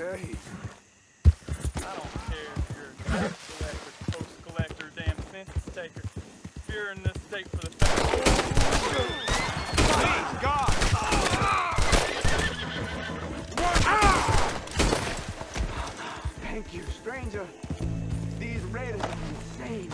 Okay. I don't care if you're a tax collector, post collector, damn census taker. If you're in this state for the fact. Please, God! Thank you, stranger. These raiders are insane.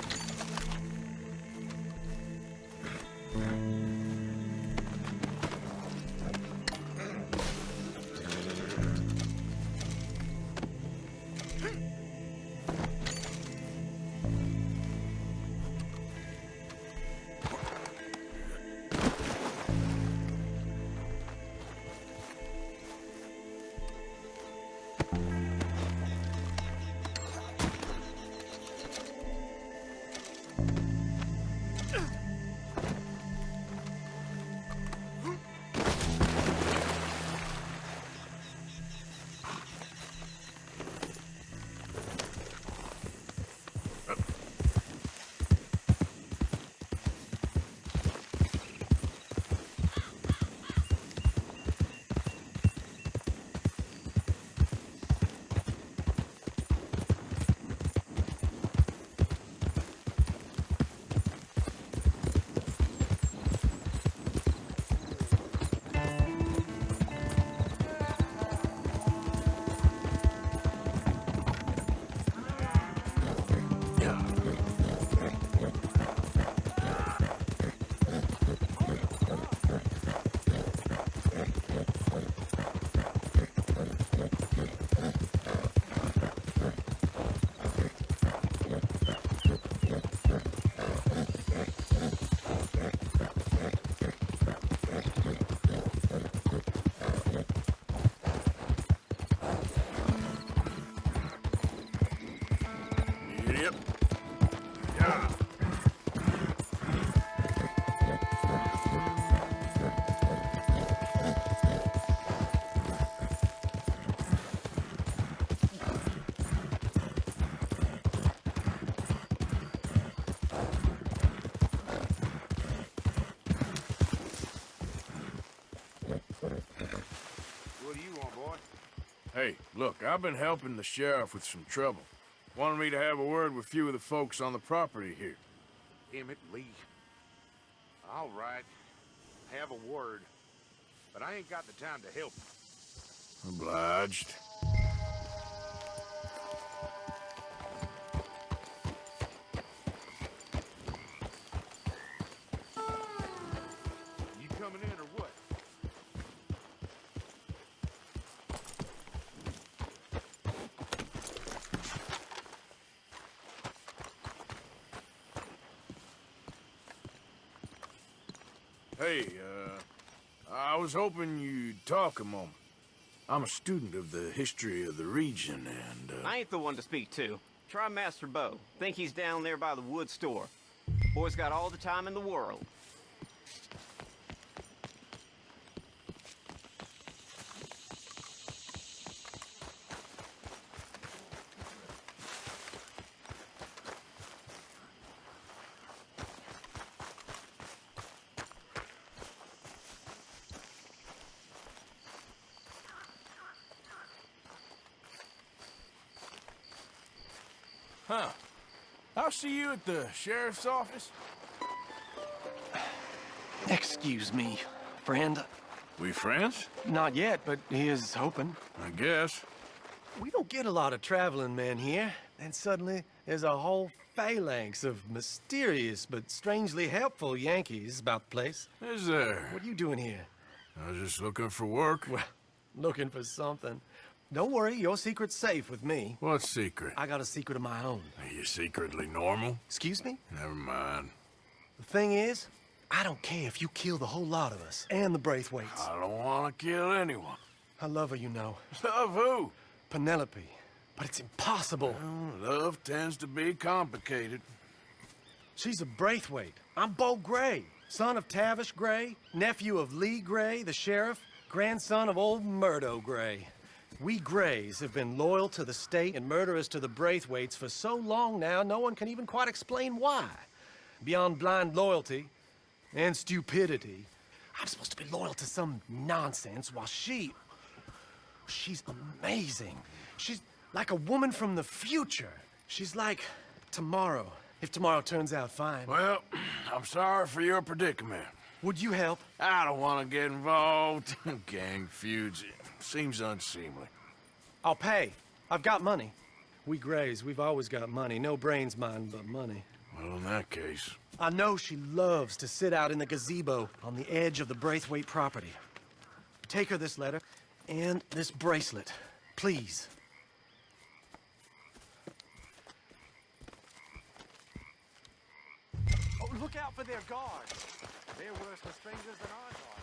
Yep. Yeah. What do you want, boy? Hey, look, I've been helping the sheriff with some trouble. Wanted me to have a word with a few of the folks on the property here. Emmett Lee. All right. Have a word. But I ain't got the time to help you. Obliged. You coming in or what? Hey, I was hoping you'd talk a moment. I'm a student of the history of the region, and, I ain't the one to speak to. Try Master Bo. Think he's down there by the wood store. Boy's got all the time in the world. huh. I'll see you at the sheriff's office. Excuse me, friend. We friends? Not yet, but he is hoping. I guess. We don't get a lot of traveling men here, and suddenly there's a whole phalanx of mysterious but strangely helpful Yankees about the place. Is there? What are you doing here? I was just looking for work. Well, looking for something. Don't worry, your secret's safe with me. What secret? I got a secret of my own. Are you secretly normal? Excuse me? Never mind. The thing is, I don't care if you kill the whole lot of us, and the Braithwaites. I don't want to kill anyone. I love her, you know. Love who? Penelope. But it's impossible. Well, love tends to be complicated. She's a Braithwaite. I'm Bo Gray, son of Tavish Gray, nephew of Lee Gray, the sheriff, grandson of old Murdo Gray. We Grays have been loyal to the state and murderous to the Braithwaites for so long now, no one can even quite explain why. Beyond blind loyalty and stupidity, I'm supposed to be loyal to some nonsense while she's amazing. She's like a woman from the future. She's like tomorrow, if tomorrow turns out fine. Well, I'm sorry for your predicament. Would you help? I don't want to get involved. Gang feuds. Seems unseemly. I'll pay. I've got money. We Grays, we've always got money. No brains, mind, but money. Well, in that case... I know she loves to sit out in the gazebo on the edge of the Braithwaite property. Take her this letter and this bracelet, please. Oh, look out for their guards. They're worse for strangers than ours are.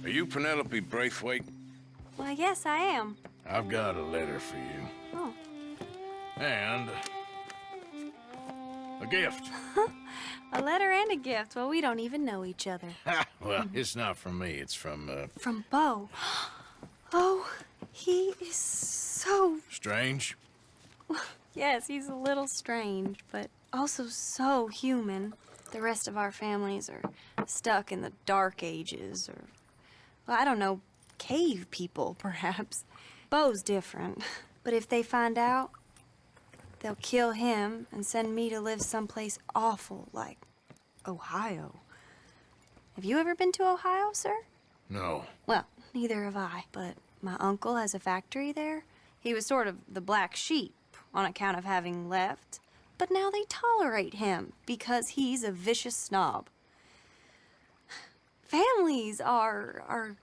Are you Penelope Braithwaite? Well, yes, I am. I've got a letter for you. Oh. And a gift. A letter and a gift. Well, we don't even know each other. Well, it's not from me. It's from, From Bo. Oh, he is so... Strange. Yes, he's a little strange, but also so human. The rest of our families are stuck in the Dark Ages, or, well, I don't know, cave people, perhaps. Bo's different, but if they find out, they'll kill him and send me to live someplace awful like Ohio. Have you ever been to Ohio, sir? No. Well, neither have I, but my uncle has a factory there. He was sort of the black sheep on account of having left, but now they tolerate him because he's a vicious snob. Families are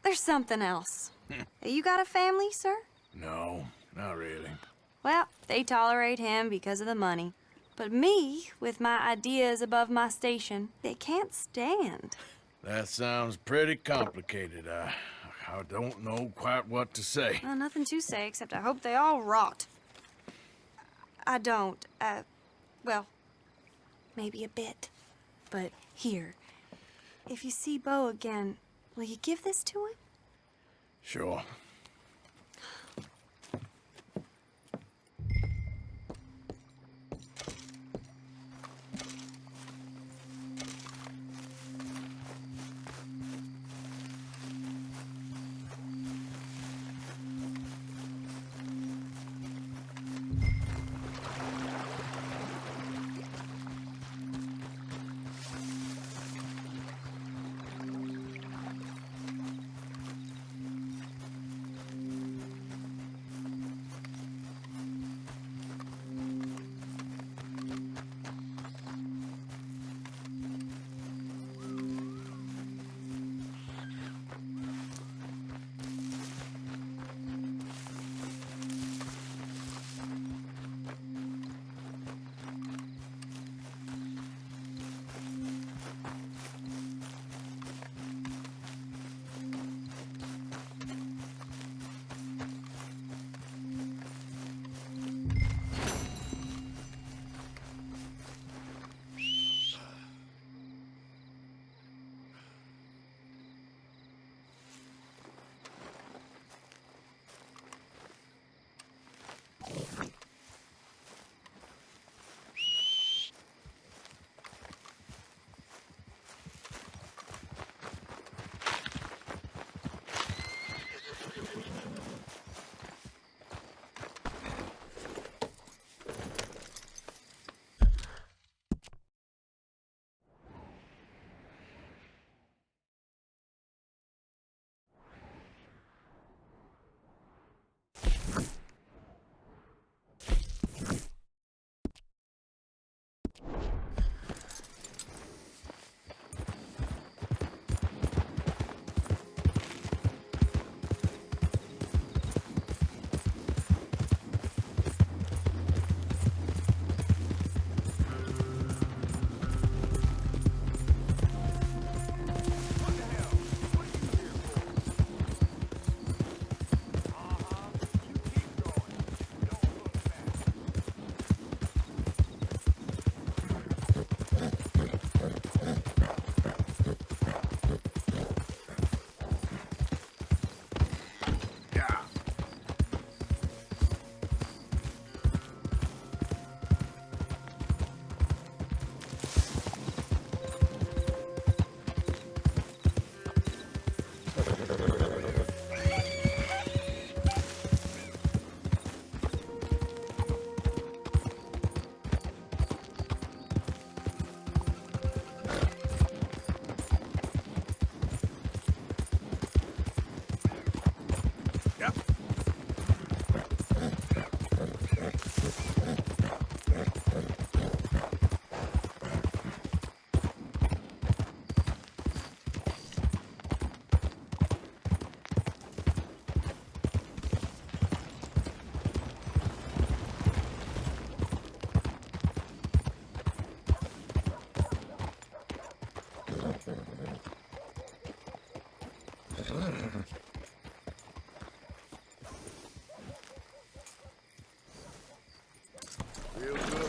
there's something else. You got a family, sir? No, not really. Well, they tolerate him because of the money. But me, with my ideas above my station, they can't stand. That sounds pretty complicated. I don't know quite what to say. Well, nothing to say, except I hope they all rot. I don't, well, maybe a bit. But here, if you see Bo again, will you give this to him? Sure.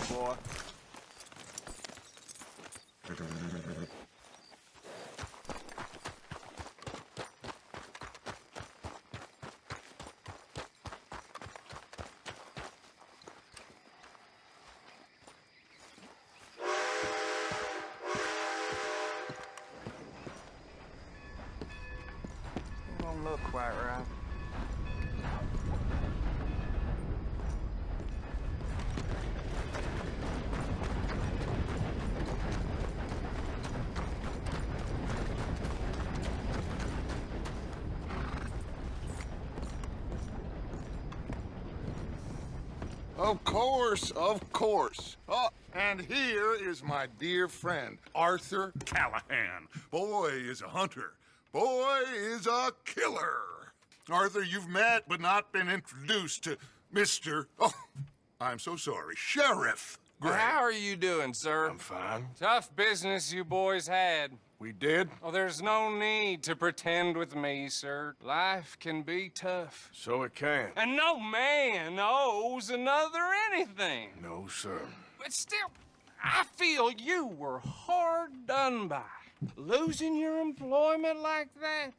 boy. Don't look quite right. Of course, of course. Oh, and here is my dear friend, Arthur Callahan. Boy is a hunter. Boy is a killer. Arthur, you've met but not been introduced to Mr. Oh, I'm so sorry, Sheriff Gray. How are you doing, sir? I'm fine. Tough business you boys had. We did? Oh, there's no need to pretend with me, sir. Life can be tough. So it can. And no man owes another anything. No, sir. But still, I feel you were hard done by. Losing your employment like that.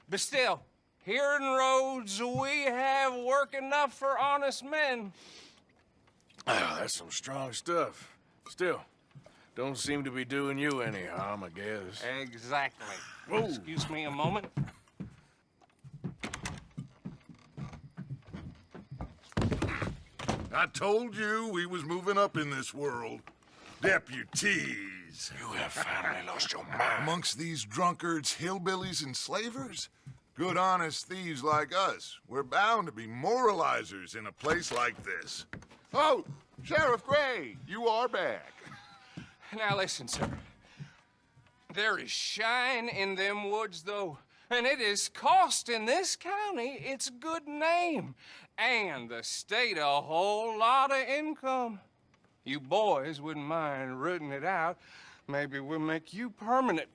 But still, here in Rhodes, we have work enough for honest men. Ah, that's some strong stuff. Still, don't seem to be doing you any harm, I guess. Exactly. Whoa. Excuse me a moment. I told you we was moving up in this world. Deputies. You have finally lost your mind. Amongst these drunkards, hillbillies, and slavers? Good honest thieves like us. We're bound to be moralizers in a place like this. Oh, Sheriff Gray, you are back. Now listen, sir. There is shine in them woods, though, and it is costing this county its good name and the state a whole lot of income. You boys wouldn't mind rooting it out. Maybe we'll make you permanent.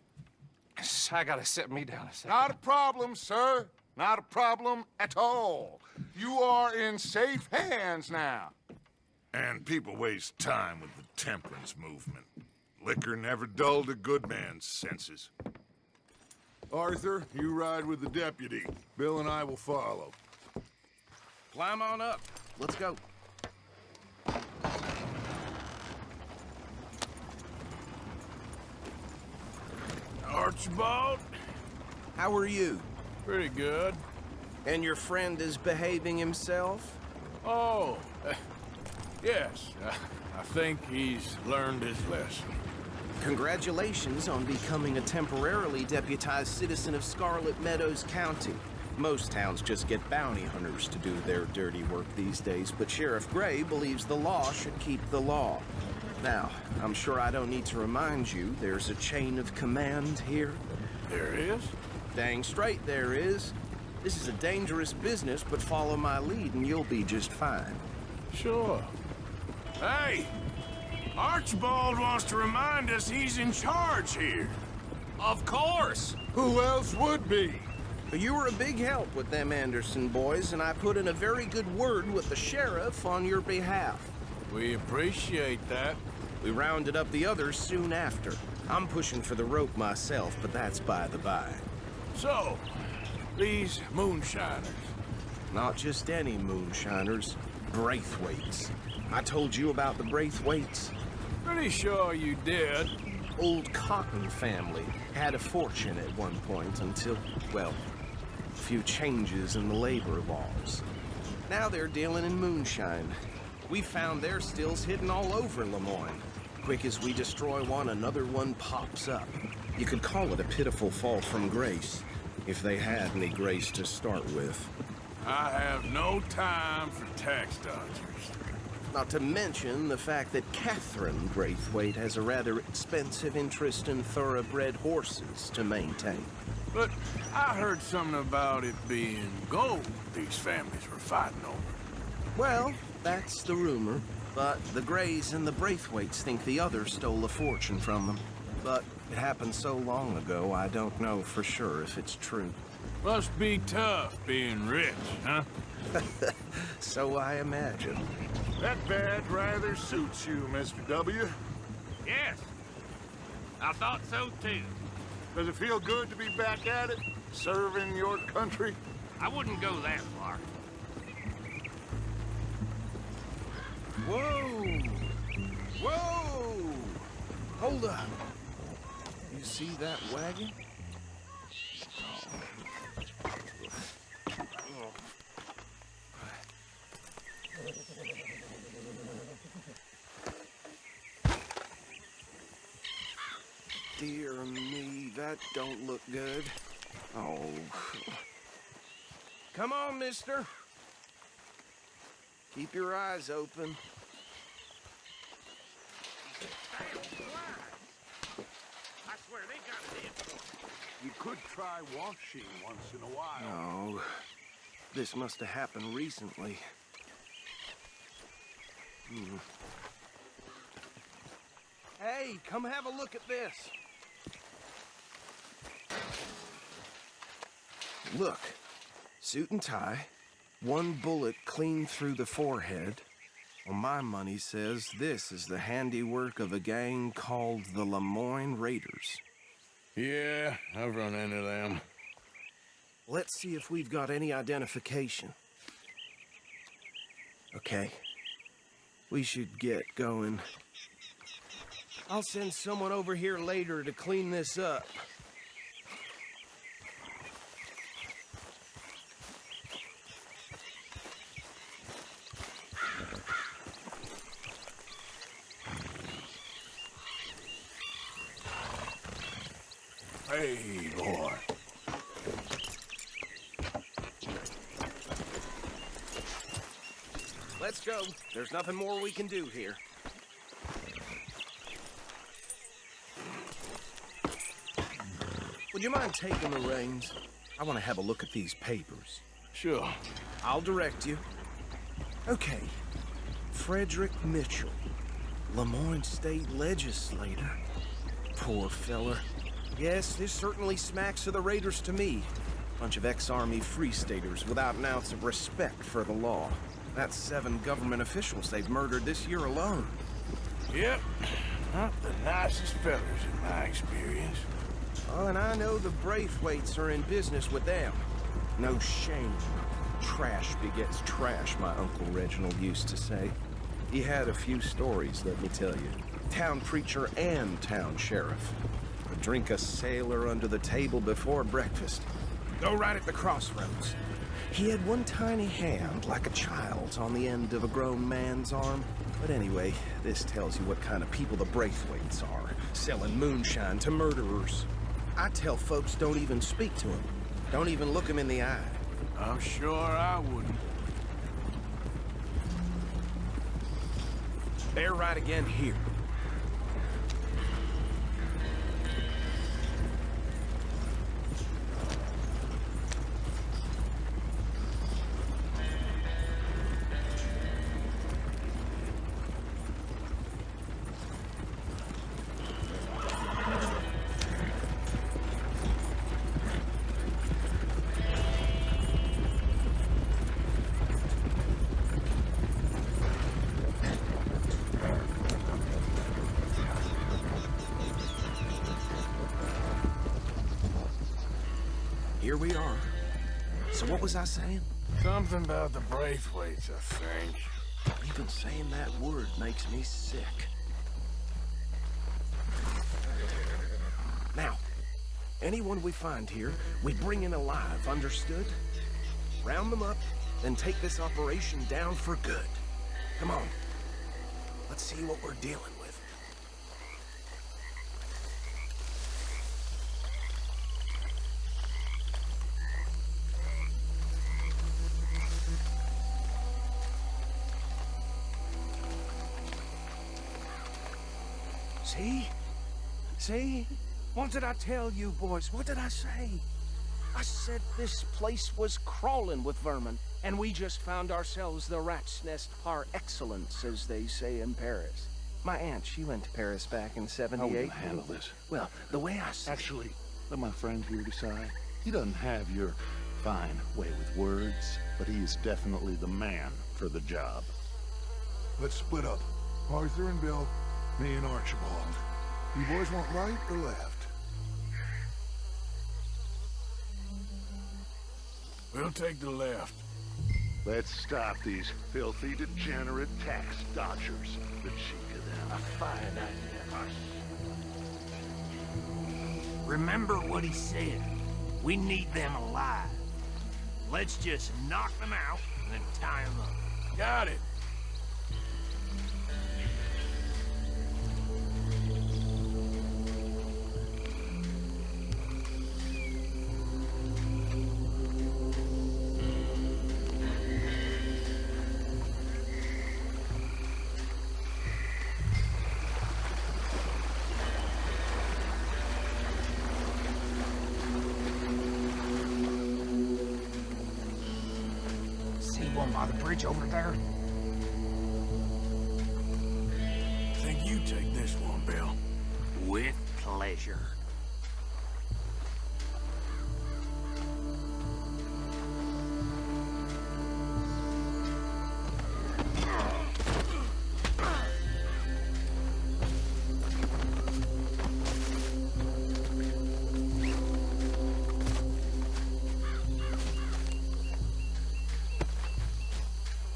I gotta sit me down a second. Not a problem, sir. Not a problem at all. You are in safe hands now. And people waste time with the temperance movement. Liquor never dulled a good man's senses. Arthur, you ride with the deputy. Bill and I will follow. Climb on up. Let's go. Archibald? How are you? Pretty good. And your friend is behaving himself? Oh, yes. I think he's learned his lesson. Congratulations on becoming a temporarily deputized citizen of Scarlet Meadows County. Most towns just get bounty hunters to do their dirty work these days, but Sheriff Gray believes the law should keep the law. Now, I'm sure I don't need to remind you, there's a chain of command here. There is? Dang straight there is. This is a dangerous business, but follow my lead and you'll be just fine. Sure. Hey! Archibald wants to remind us he's in charge here. Of course! Who else would be? You were a big help with them Anderson boys, and I put in a very good word with the sheriff on your behalf. We appreciate that. We rounded up the others soon after. I'm pushing for the rope myself, but that's by the by. So, these moonshiners. Not just any moonshiners, Braithwaites. I told you about the Braithwaites. Pretty sure you did. Old Cotton family had a fortune at one point until, well, a few changes in the labor laws. Now they're dealing in moonshine. We found their stills hidden all over Lemoyne. Quick as we destroy one, another one pops up. You could call it a pitiful fall from grace, if they had any grace to start with. I have no time for tax dodgers. Not to mention the fact that Catherine Braithwaite has a rather expensive interest in thoroughbred horses to maintain. But I heard something about it being gold these families were fighting over. Well, that's the rumor. But the Grays and the Braithwaites think the other stole a fortune from them. But it happened so long ago, I don't know for sure if it's true. Must be tough being rich, huh? So I imagine. That badge rather suits you, Mr. W. Yes. I thought so too. Does it feel good to be back at it, serving your country? I wouldn't go that far. Whoa! Whoa! Hold up. You see that wagon? Dear me, that don't look good. Oh. Come on, mister. Keep your eyes open. I swear they got it in. You could try washing once in a while. Oh, this must have happened recently. Hey, come have a look at this. Look, suit and tie, one bullet clean through the forehead. Well, my money says this is the handiwork of a gang called the Lemoyne Raiders. Yeah, I've run into them. Let's see if we've got any identification. Okay. We should get going. I'll send someone over here later to clean this up. Hey, boy. Let's go. There's nothing more we can do here. Would you mind taking the reins? I want to have a look at these papers. Sure. I'll direct you. Okay. Frederick Mitchell, Lemoyne State Legislator. Poor fella. Yes, this certainly smacks of the Raiders to me. Bunch of ex-Army Free Staters without an ounce of respect for the law. That's 7 government officials they've murdered this year alone. Yep. Not the nicest fellas in my experience. Oh, and I know the Braithwaites are in business with them. No shame. Trash begets trash, my Uncle Reginald used to say. He had a few stories, let me tell you. Town preacher and town sheriff. Would drink a sailor under the table before breakfast. Go right at the crossroads. He had one tiny hand, like a child's, on the end of a grown man's arm. But anyway, this tells you what kind of people the Braithwaites are, selling moonshine to murderers. I tell folks don't even speak to him. Don't even look him in the eye. I'm sure I wouldn't. They're right again here. Here we are. So what was I saying? Something about the Braithwaites, I think. Even saying that word makes me sick. Now, anyone we find here, we bring in alive, understood? Round them up, then take this operation down for good. Come on. Let's see what we're dealing with. See? See? What did I tell you, boys? What did I say? I said this place was crawling with vermin, and we just found ourselves the rat's nest par excellence, as they say in Paris. My aunt, she went to Paris back in '78. How will you handle this? Well, the way I see Actually, let my friend here decide. He doesn't have your fine way with words, but he is definitely the man for the job. Let's split up. Arthur and Bill, me and Archibald. You boys want right or left? We'll take the left. Let's stop these filthy, degenerate tax dodgers. The cheek of them. A fine idea. Remember what he said. We need them alive. Let's just knock them out and then tie them up. Got it. By the bridge over there? Think you take this one, Bill. With pleasure.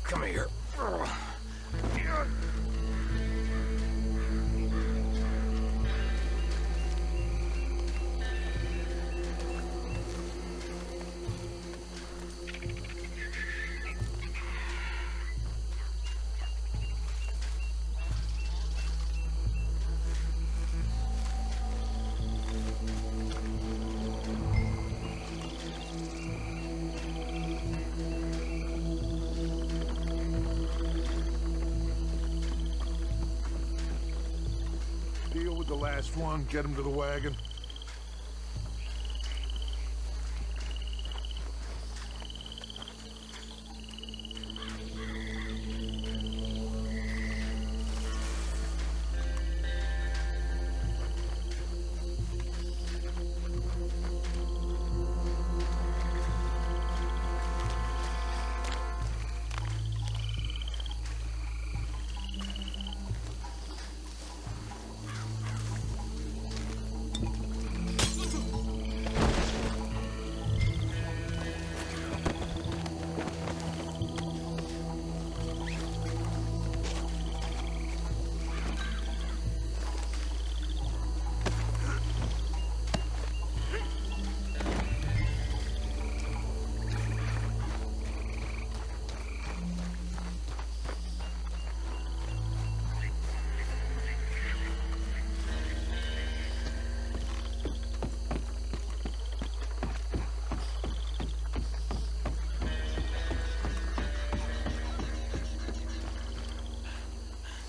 Come here. Deal with the last one, get him to the wagon.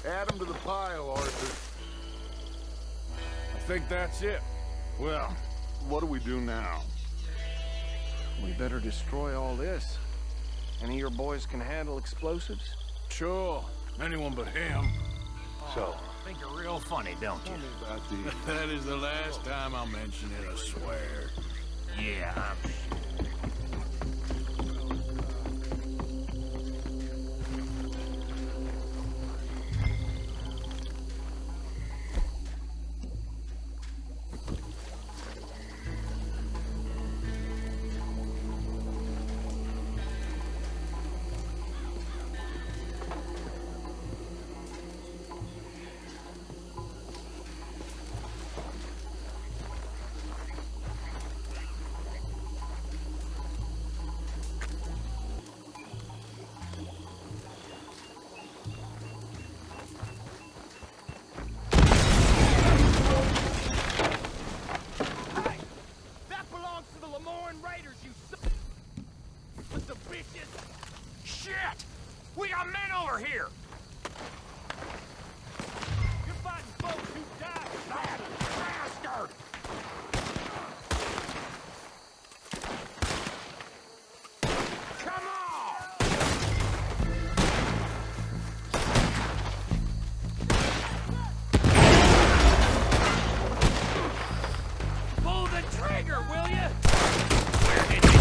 Add him to the pile, Arthur. I think that's it. Well, what do we do now? We better destroy all this. Any of your boys can handle explosives? Sure. Anyone but him. So, Think you're real funny, don't you? tell me about the... That is the last time I'll mention it, I swear. Yeah, I'm We got men over here! You're fighting folks who died, That bastard! Come on! Pull the trigger, will you? Where did you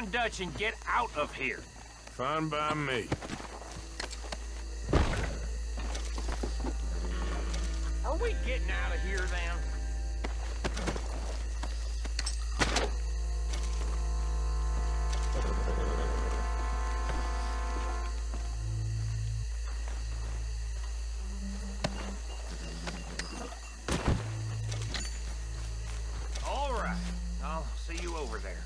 on Dutch and get out of here. Fine by me. Are we getting out of here then? All right. I'll see you over there.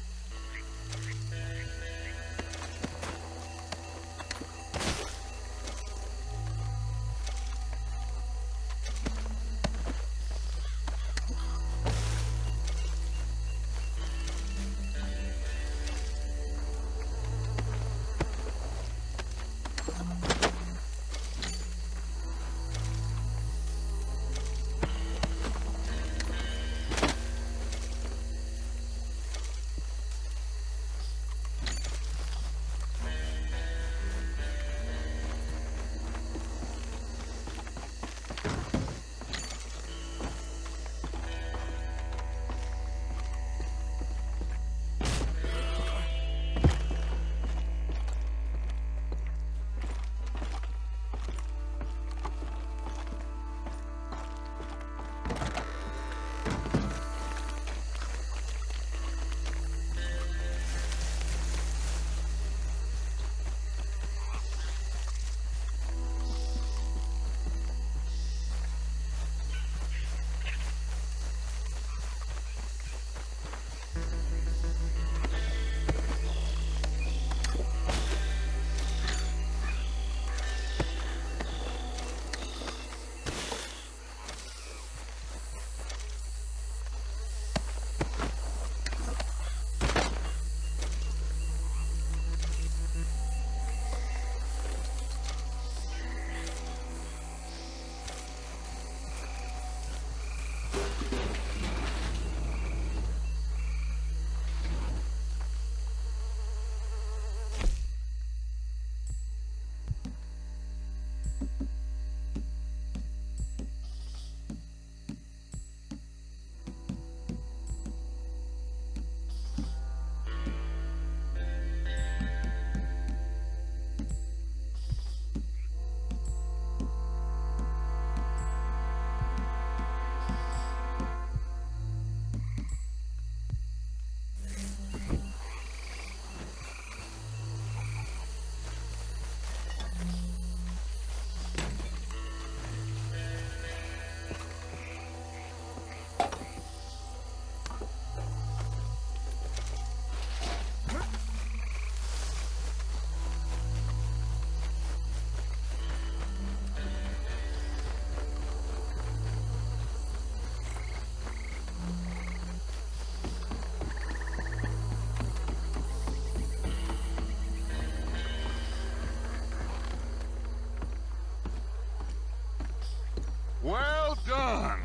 Well done.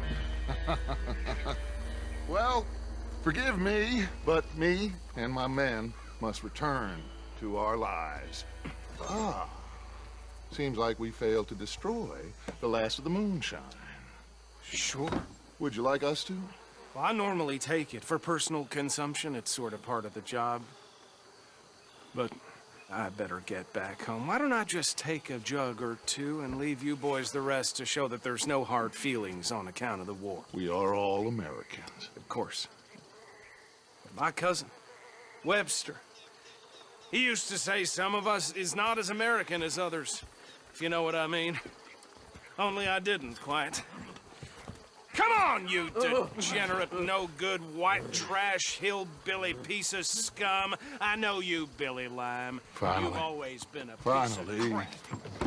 Well, forgive me, but me and my men must return to our lives. Seems like we failed to destroy the last of the moonshine. Sure. Would you like us to? Well, I normally take it. For personal consumption, it's sort of part of the job. But I better get back home. Why don't I just take a jug or two and leave you boys the rest to show that there's no hard feelings on account of the war? We are all Americans. Of course. But my cousin, Webster, he used to say some of us is not as American as others, if you know what I mean. Only I didn't quite. Come on, you degenerate, no-good, white trash, hillbilly piece of scum. I know you, Billy Lime. Finally. You've always been a piece of crap.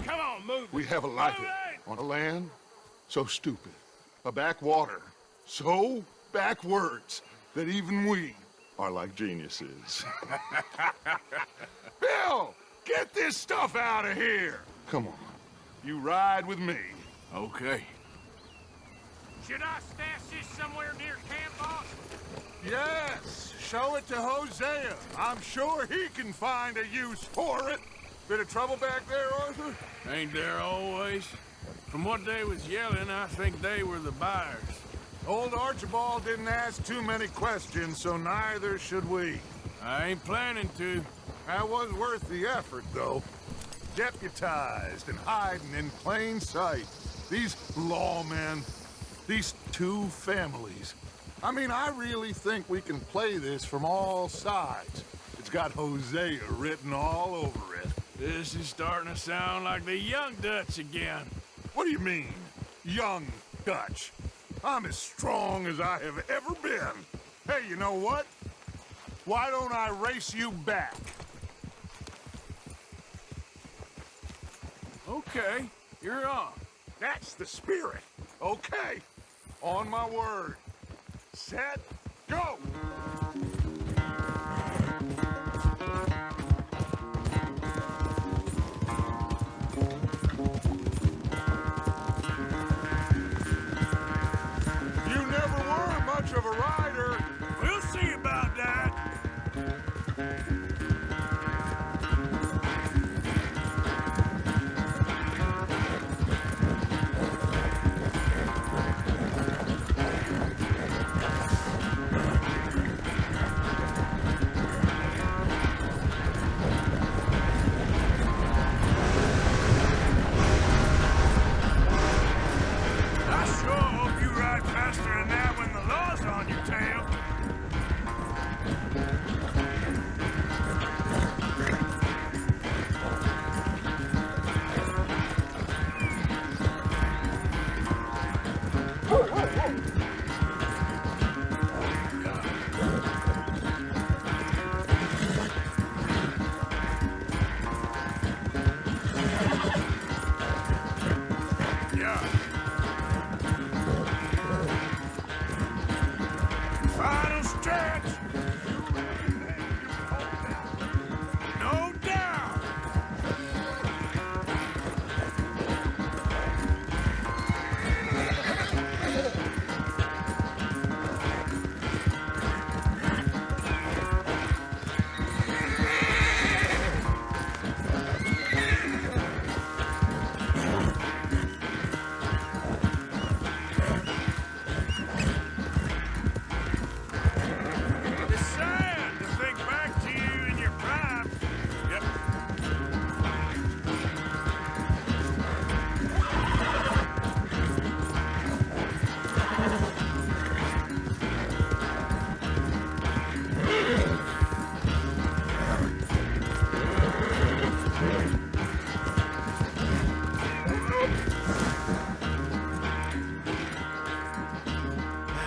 Come on, move it. We have a life Move it. on a land so stupid, a backwater so backwards that even we are like geniuses. Bill, get this stuff out of here. Come on, you ride with me. Okay. Should I stash this somewhere near camp, boss? Yes, show it to Hosea. I'm sure he can find a use for it. Bit of trouble back there, Arthur? Ain't there always? From what they was yelling, I think they were the buyers. Old Archibald didn't ask too many questions, so neither should we. I ain't planning to. That was worth the effort, though. Deputized and hiding in plain sight. These lawmen, these two families. I mean, I really think we can play this from all sides. It's got Hosea written all over it. This is starting to sound like the Young Dutch again. What do you mean, young Dutch? I'm as strong as I have ever been. Hey, you know what? Why don't I race you back? Okay, you're on. That's the spirit. Okay. On my word. Set, go! You never were much of a rider. We'll see about that.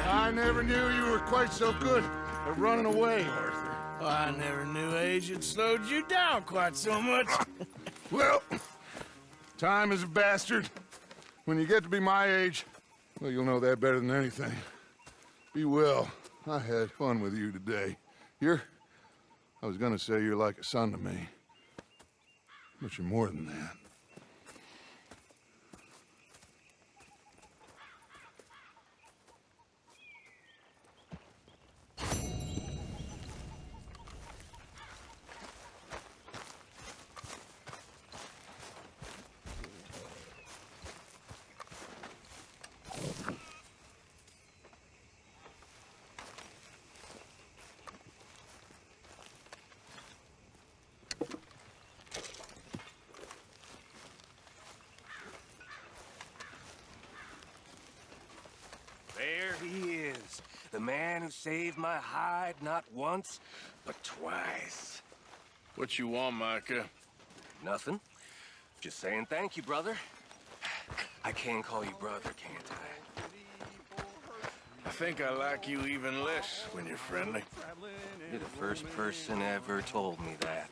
I never knew you were quite so good at running away, Arthur. Well, I never knew age had slowed you down quite so much. Well, time is a bastard. When you get to be my age, well, you'll know that better than anything. Be well. I had fun with you today. I was gonna say you're like a son to me. But you're more than that. There he is, the man who saved my hide not once, but twice. What you want, Micah? Nothing. Just saying thank you, brother. I can call you brother, can't I? I think I like you even less when you're friendly. You're the first person ever told me that.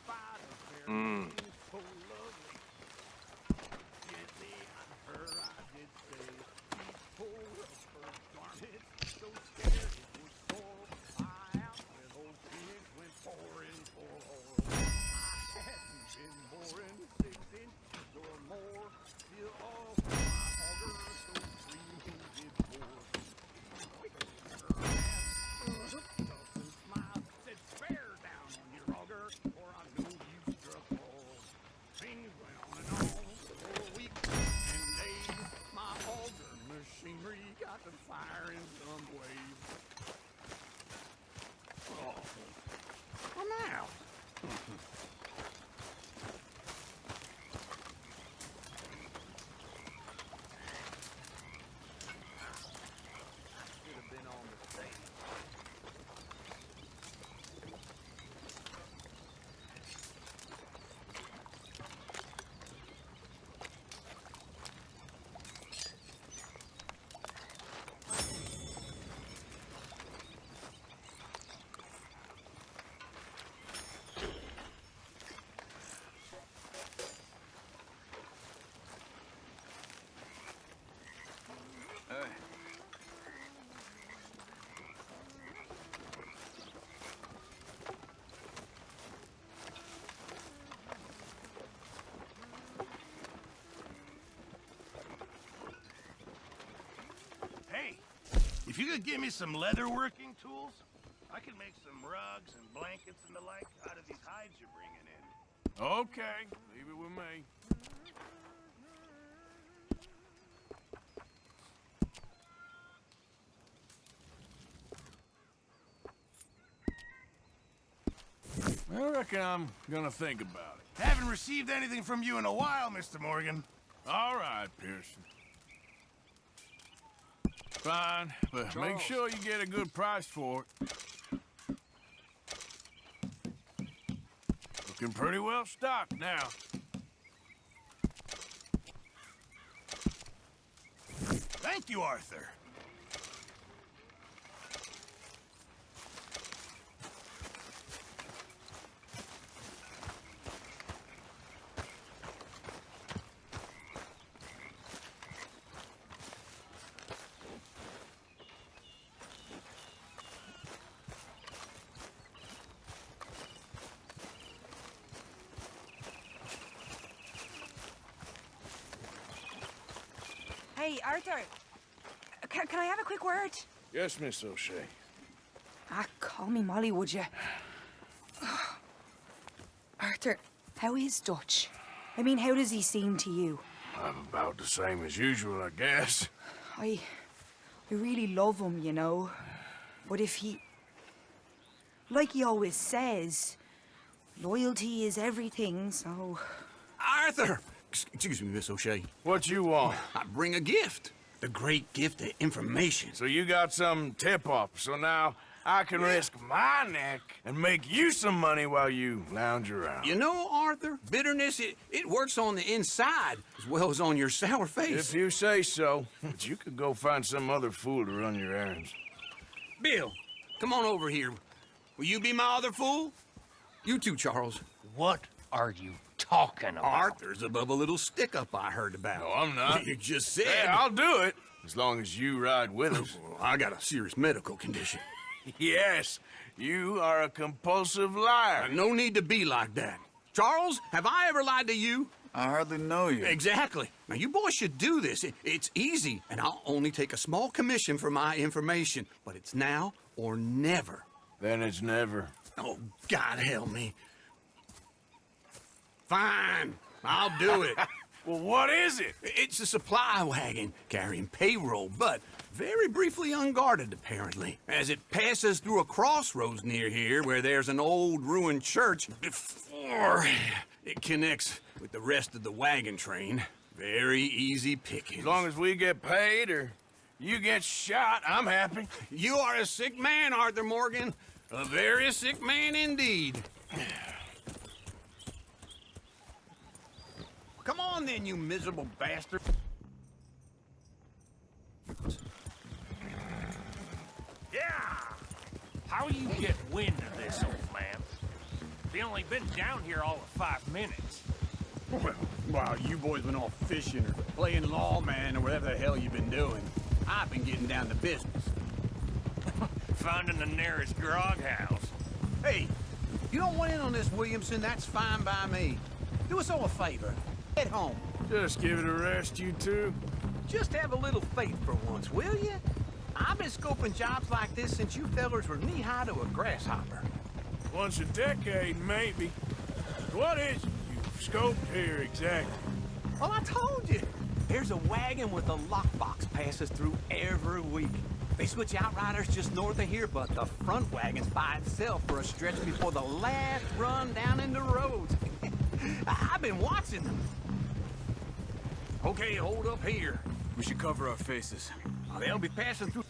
If you could give me some leather working tools, I can make some rugs and blankets and the like out of these hides you're bringing in. Okay, leave it with me. I reckon I'm gonna think about it. Haven't received anything from you in a while, Mr. Morgan. All right, Pearson. Fine, but make sure you get a good price for it. Looking pretty well stocked now. Thank you, Arthur. Hey, Arthur. Can I have a quick word? Yes, Miss O'Shea. Call me Molly, would you? Arthur, how is Dutch? I mean, how does he seem to you? I'm about the same as usual, I guess. I really love him, you know. But if he... Like he always says, loyalty is everything, so... Arthur! Excuse me, Miss O'Shea. What you want? I bring a gift. The great gift of information. So you got some tip-off, so now I can risk my neck and make you some money while you lounge around. You know, Arthur, bitterness, it works on the inside as well as on your sour face. If you say so. But you could go find some other fool to run your errands. Bill, come on over here. Will you be my other fool? You too, Charles. What are you talking about? Arthur's above a little stick-up I heard about. No, I'm not. You just said... Hey, I'll do it, as long as you ride with us. I got a serious medical condition. Yes, you are a compulsive liar. No need to be like that. Charles, have I ever lied to you? I hardly know you. Exactly. Now, you boys should do this. It's easy, and I'll only take a small commission for my information. But it's now or never. Then it's never. Oh, God help me. Fine, I'll do it. Well, what is it? It's a supply wagon carrying payroll, but very briefly unguarded, apparently. As it passes through a crossroads near here where there's an old ruined church before it connects with the rest of the wagon train. Very easy picking. As long as we get paid or you get shot, I'm happy. You are a sick man, Arthur Morgan. A very sick man indeed. Come on then, you miserable bastard. Yeah! How you get wind of this, old man? We only been down here all of 5 minutes. Well, while you boys been off fishing or playing lawman or whatever the hell you've been doing, I've been getting down to business. Finding the nearest grog house. Hey, you don't want in on this, Williamson, that's fine by me. Do us all a favor. Head home. Just give it a rest, you two. Just have a little faith for once, will you? I've been scoping jobs like this since you fellers were knee-high to a grasshopper. Once a decade, maybe. What is it you've scoped here exactly? Well, I told you. There's a wagon with a lockbox passes through every week. They switch outriders just north of here, but the front wagon's by itself for a stretch before the last run down in the roads. I've been watching them. Okay, hold up here. We should cover our faces. They'll be passing through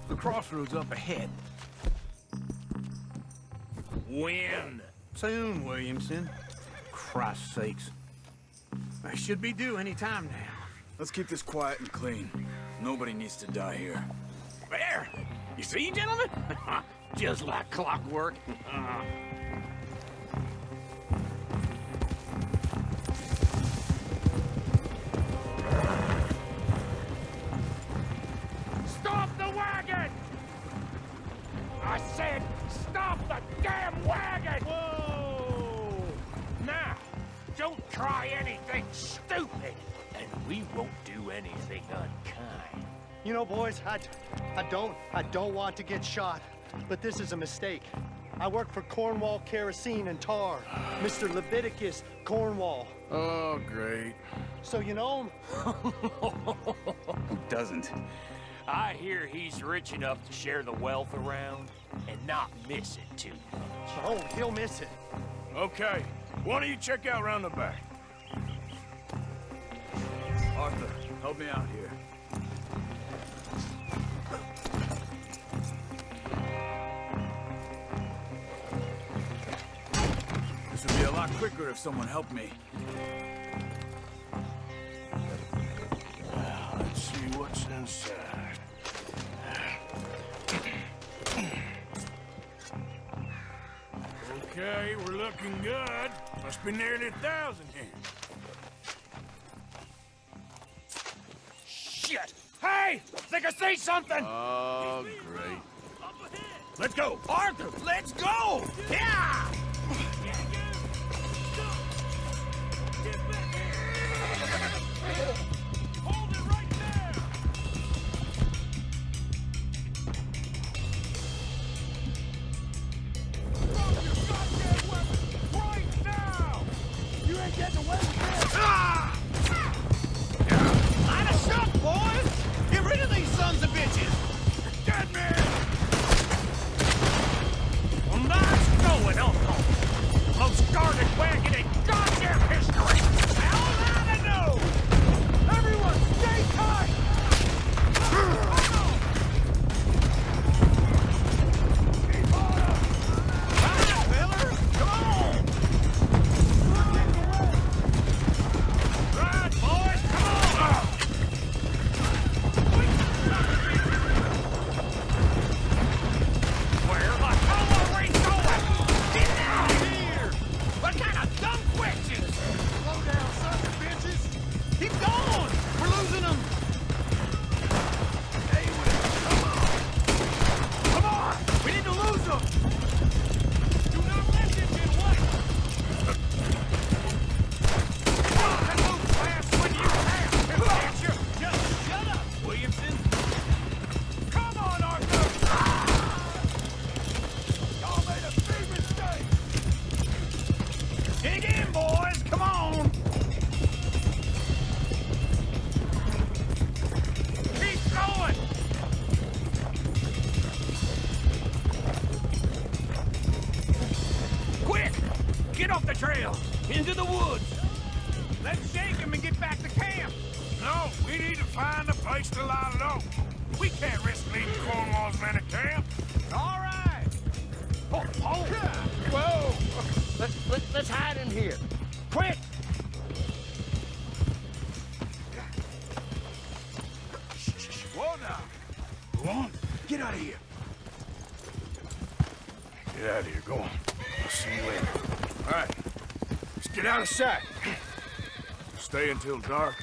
the crossroads up ahead. When? Soon, Williamson. Christ's sakes. I should be due any time now. Let's keep this quiet and clean. Nobody needs to die here. There! You see, gentlemen? Just like clockwork. Stop the wagon! I said, stop the damn wagon! Whoa! Now, don't try anything stupid, and we won't do anything unkind. You know, boys, I don't want to get shot, but this is a mistake. I work for Cornwall Kerosene and Tar, Mr. Leviticus Cornwall. Oh, great. So you know him? Who doesn't? I hear he's rich enough to share the wealth around and not miss it too much. Oh, he'll miss it. Okay, why don't you check out round the back? Arthur, help me out here. This would be a lot quicker if someone helped me. Let's see what's inside. Okay, we're looking good. Must be nearly 1,000 here. Shit! Hey! Think I see something! Oh, great. Let's go! Arthur, let's go! Yeah! Hold it right there! Drop your goddamn weapon right now! You ain't getting away with this! Ah! Line us up, boys! Get rid of these sons of bitches! Dead man! Well, nice going, Uncle! Most guarded wagon in goddamn history! How am I to know? Everyone, stay tight! Keep on up! Come on, fella! Come on! Right, boys, come on! Where the hell are we going? Get out of here! What kind of dumb questions? Slow down, son of bitches! Keep going! We're losing them! Stay with it! Come on! Come on! We need to lose them! Do not let them get away! You can move fast when you have to, can't you? Just shut up, Williamson! Come on, Arthur! Y'all made a big mistake! Dig in, boys! Come on! Keep going! Quick! Get off the trail! Into the woods! Let's shake him and get back to camp! No, we need to find a place to lie low. We can't risk leaving Cornwall's men at camp. All right! Oh, oh! Whoa! Let's hide in here. Quick! Whoa now. Go on. Get out of here. Get out of here. Go on. I'll see you later. All right. Let's get out of sight. Stay until dark,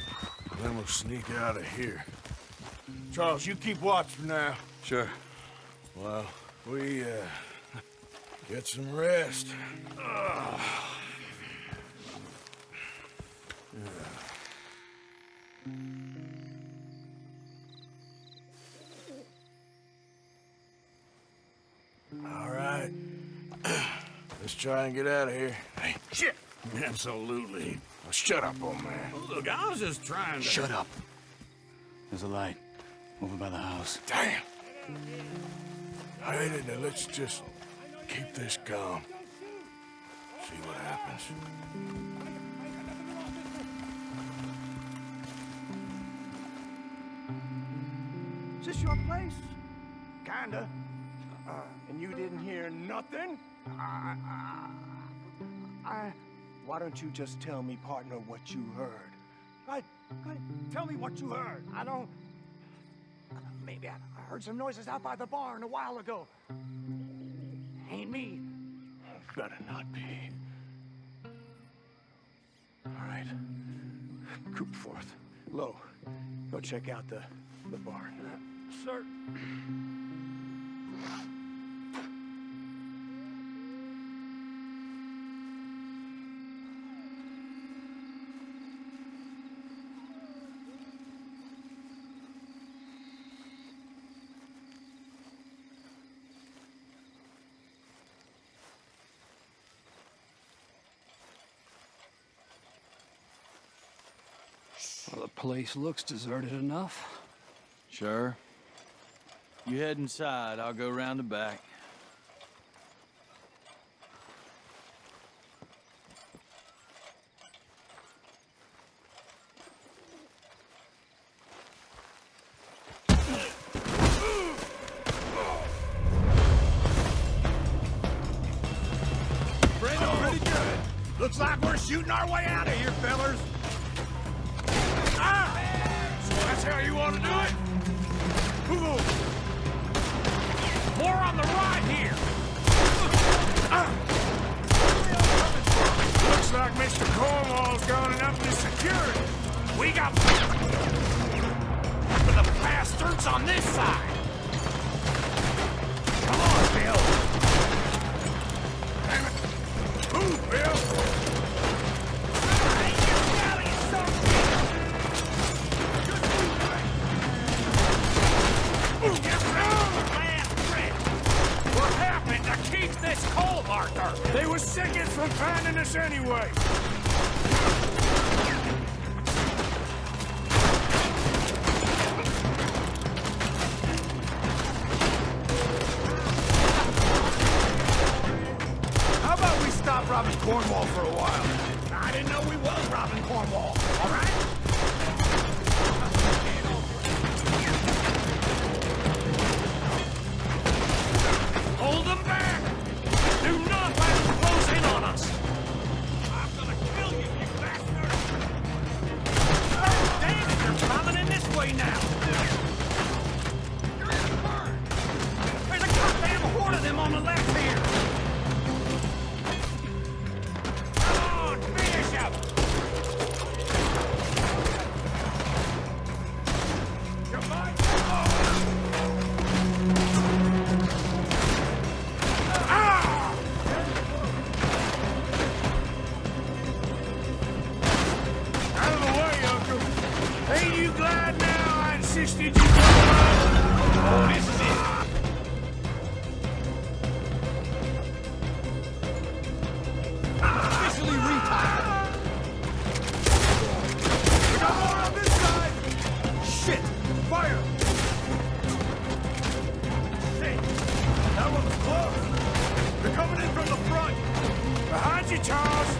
then we'll sneak out of here. Charles, you keep watch for now. Sure. Well, we, get some rest. All right. Let's try and get out of here. Hey, shit! Absolutely. Now shut up, old man. Look, I was just trying to... Shut up. There's a light over by the house. Damn! I hate it. Now let's just keep this calm. See what happens. Is this your place? Kinda. And you didn't hear nothing? Why don't you just tell me, partner, what you heard? Tell me what you heard. I don't... Maybe I heard some noises out by the barn a while ago. Ain't me. Better not be. All right. Coopforth. Low. Go check out the barn. Sir. The place looks deserted enough. Sure. You head inside, I'll go round the back. Pretty good. Looks like we're shooting our way out of here, fellers. Ah! So that's how you want to do it? Ooh. More on the right here. Looks like Mr. Cornwall's gone and upped his security. We got for the bastards on this side. Come on, Bill. Move, Bill. We're helping to keep this coal, Arthur. They were seconds from finding us anyway. How about we stop robbing Cornwall for a while? I didn't know we was robbing Cornwall. All right? Hold them back! Do not let them close in on us! I'm gonna kill you, you bastard! Damn it, they're coming in this way now! You're in the burn! There's a goddamn horde of them on the left here! Come on, finish up! You might... Out of the way, Uncle. Ain't you glad now I insisted you come along? Oh, this is it. Officially retired. We got more on this side. Shit! Fire! Hey, that one was close. They're coming in from the front. Behind you, Charles.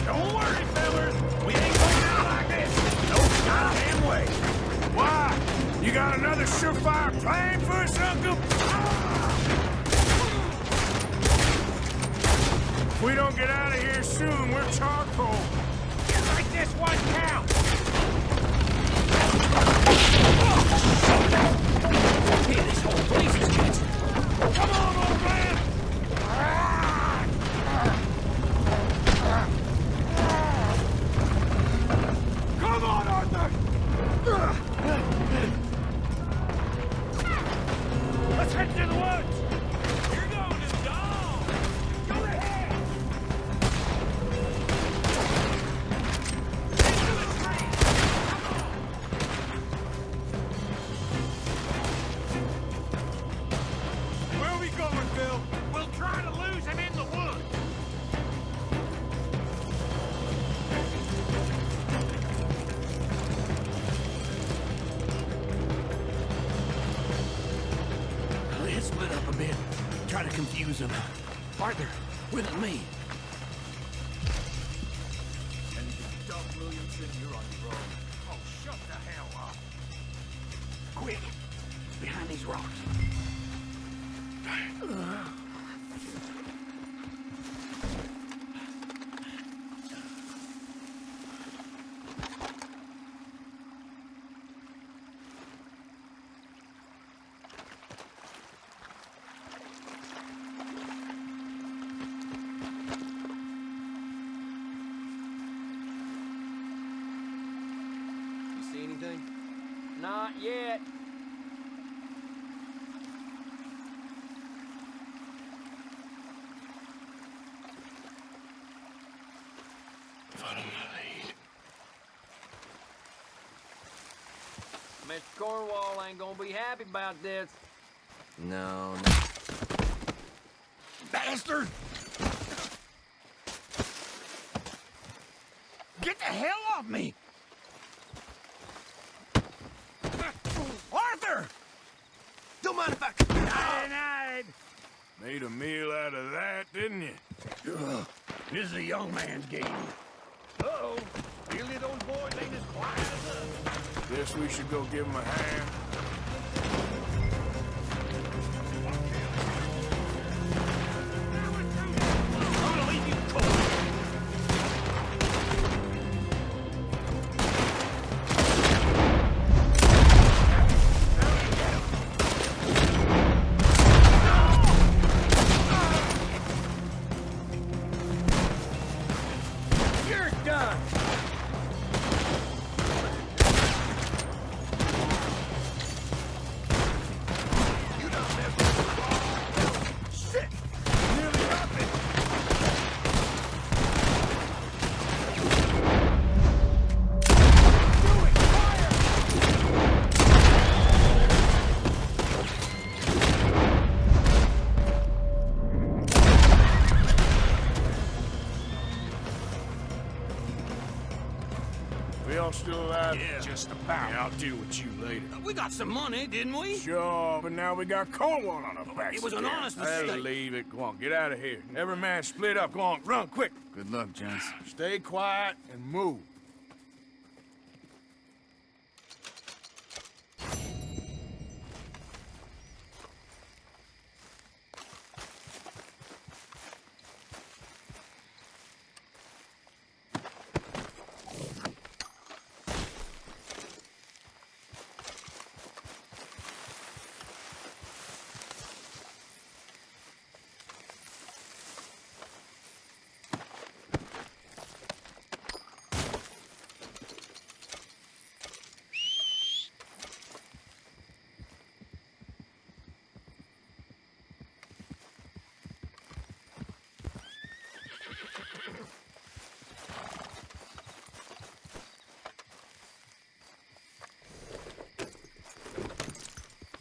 Don't worry, fellas. We ain't going out like this. No goddamn way. Why? You got another surefire plan for us, Uncle? If we don't get out of here soon, we're charcoal. Just like this one counts. Hey, this whole place is catching. Come on, old man! Come on, Arthur! Let's head to the woods! You're going to dawn! Go ahead! Into the trees! Where are we going, Bill? We'll try to lose him in the woods! Let's split up a bit. Try to confuse them. Arthur, with me. Doug Williamson, you're on your own. Oh, shut the hell up. Quick, behind these rocks. See anything? Not yet. Mr. Cornwall ain't gonna be happy about this. No. Bastard! Get the hell off me! Arthur! Don't mind if I... Night. Made a meal out of that, didn't you? Ugh. This is a young man's game. Uh-oh. Really, those boys ain't as quiet as us. Guess we should go give them a hand. I'm gonna leave you cold. You're done! Shit! Nearly nothing! We all still alive? Yeah. Just about. Yeah, I'll deal with you later. We got some money, didn't we? Sure, but now we got Cornwall on our backs. It was an honest I'll mistake. leave it. Go on, get out of here. Every man split up. Go on, run, quick. Good luck, gents. Stay quiet and move.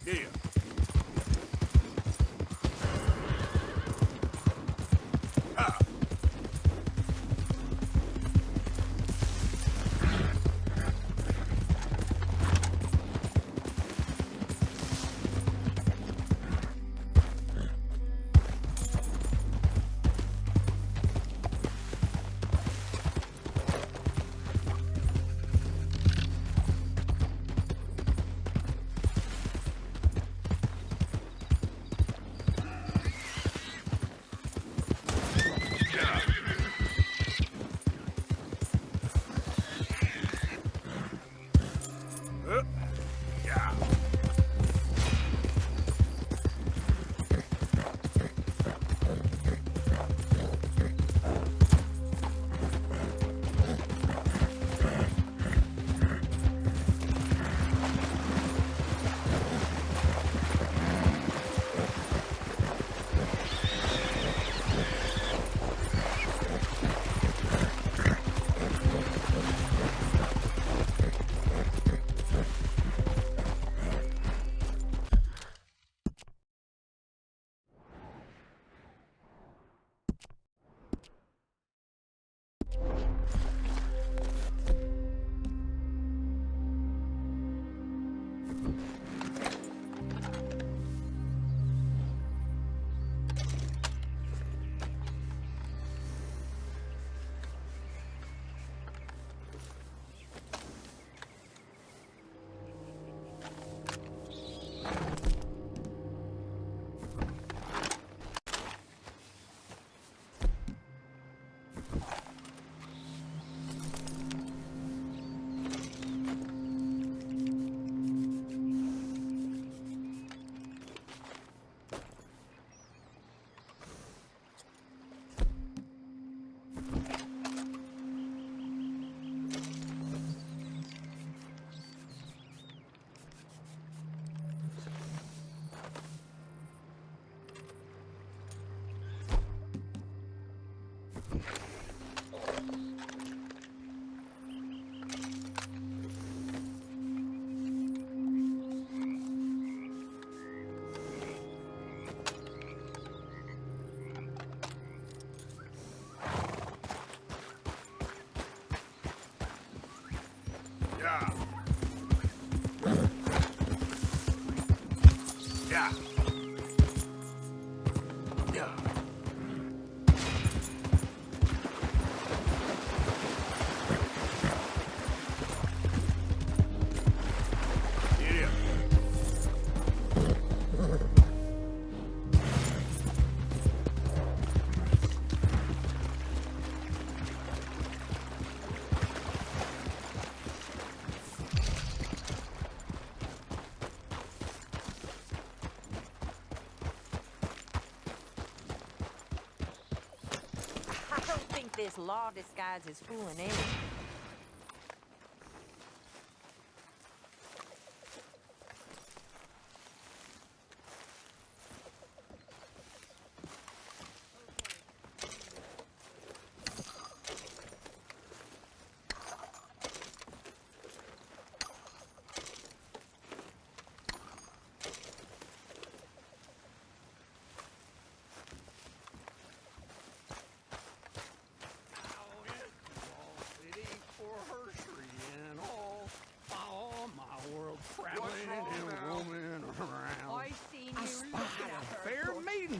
Here. Ah. Yeah. Yeah. Yeah. I don't think this law disguise is fooling anyone.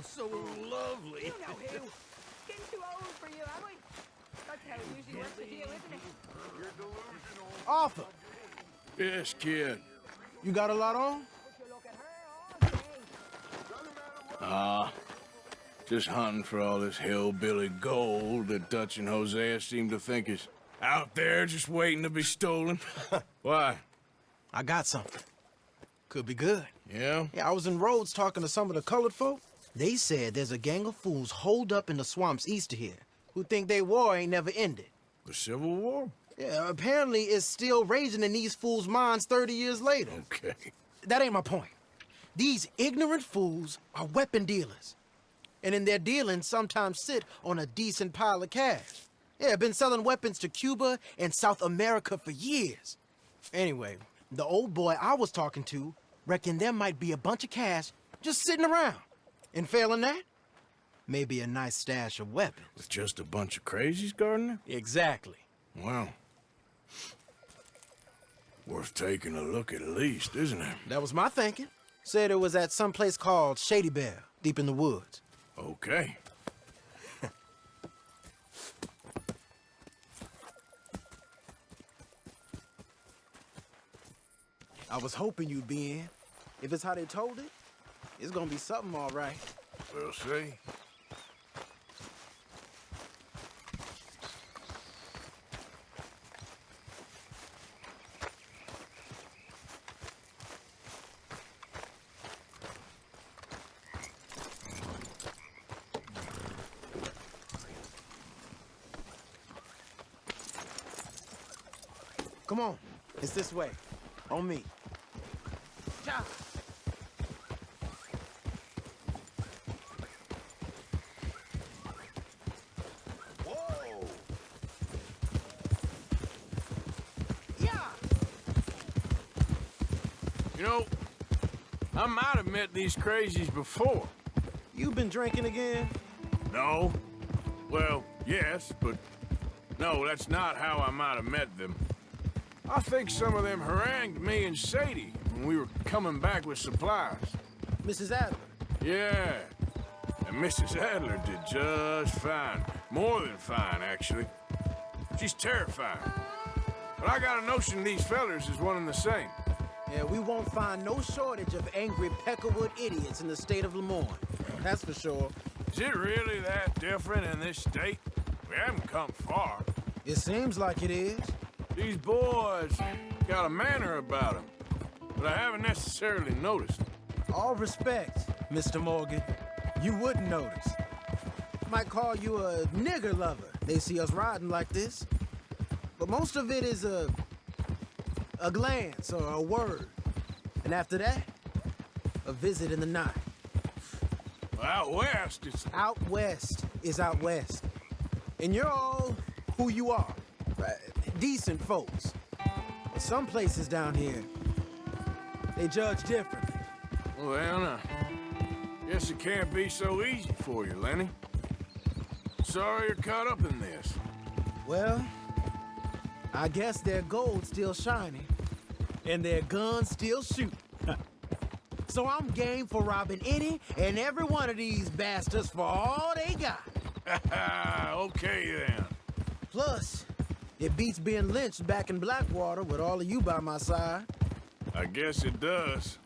So lovely. You know who. Getting too old for you, are we? That's how it usually works with you, isn't it? You're delusional. Arthur, Yes, kid. you got a lot on? Just hunting for all this hillbilly gold that Dutch and Hosea seem to think is out there just waiting to be stolen. Why? I got something. Could be good. Yeah? Yeah, I was in Rhodes talking to some of the colored folk. They said there's a gang of fools holed up in the swamps east of here who think their war ain't never ended. The Civil War? Yeah, apparently it's still raging in these fools' minds 30 years later. Okay. That ain't my point. These ignorant fools are weapon dealers. And in their dealing, sometimes sit on a decent pile of cash. Yeah, been selling weapons to Cuba and South America for years. Anyway, the old boy I was talking to reckoned there might be a bunch of cash just sitting around. And failing that, maybe a nice stash of weapons. With just a bunch of crazies guarding it? Exactly. Wow. Worth taking a look at least, isn't it? That was my thinking. Said it was at some place called Shady Bear, deep in the woods. Okay. I was hoping you'd be in. If it's how they told it, it's gonna be something all right. We'll see. Come on, it's this way. On me. Ciao. Whoa! Yeah! You know, I might have met these crazies before. You been drinking again? No. Well, yes, but no, that's not how I might have met them. I think some of them harangued me and Sadie when we were coming back with supplies. Mrs. Adler? Yeah. And Mrs. Adler did just fine. More than fine, actually. She's terrifying. But I got a notion these fellers is one and the same. Yeah, we won't find no shortage of angry Peckerwood idiots in the state of Lemoyne. That's for sure. Is it really that different in this state? We haven't come far. It seems like it is. These boys got a manner about them, but I haven't necessarily noticed. All respect, Mr. Morgan. You wouldn't notice. Might call you a nigger lover. They see us riding like this. But most of it is a glance or a word. And after that, a visit in the night. Well, out west, it's... Out west is out west. And you're all who you are. Decent folks. But some places down here, they judge differently. Well, then, guess it can't be so easy for you, Lenny. Sorry you're caught up in this. Well, I guess their gold's still shining, and their guns still shoot. So I'm game for robbing any and every one of these bastards for all they got. Okay, then. Plus, it beats being lynched back in Blackwater with all of you by my side. I guess it does.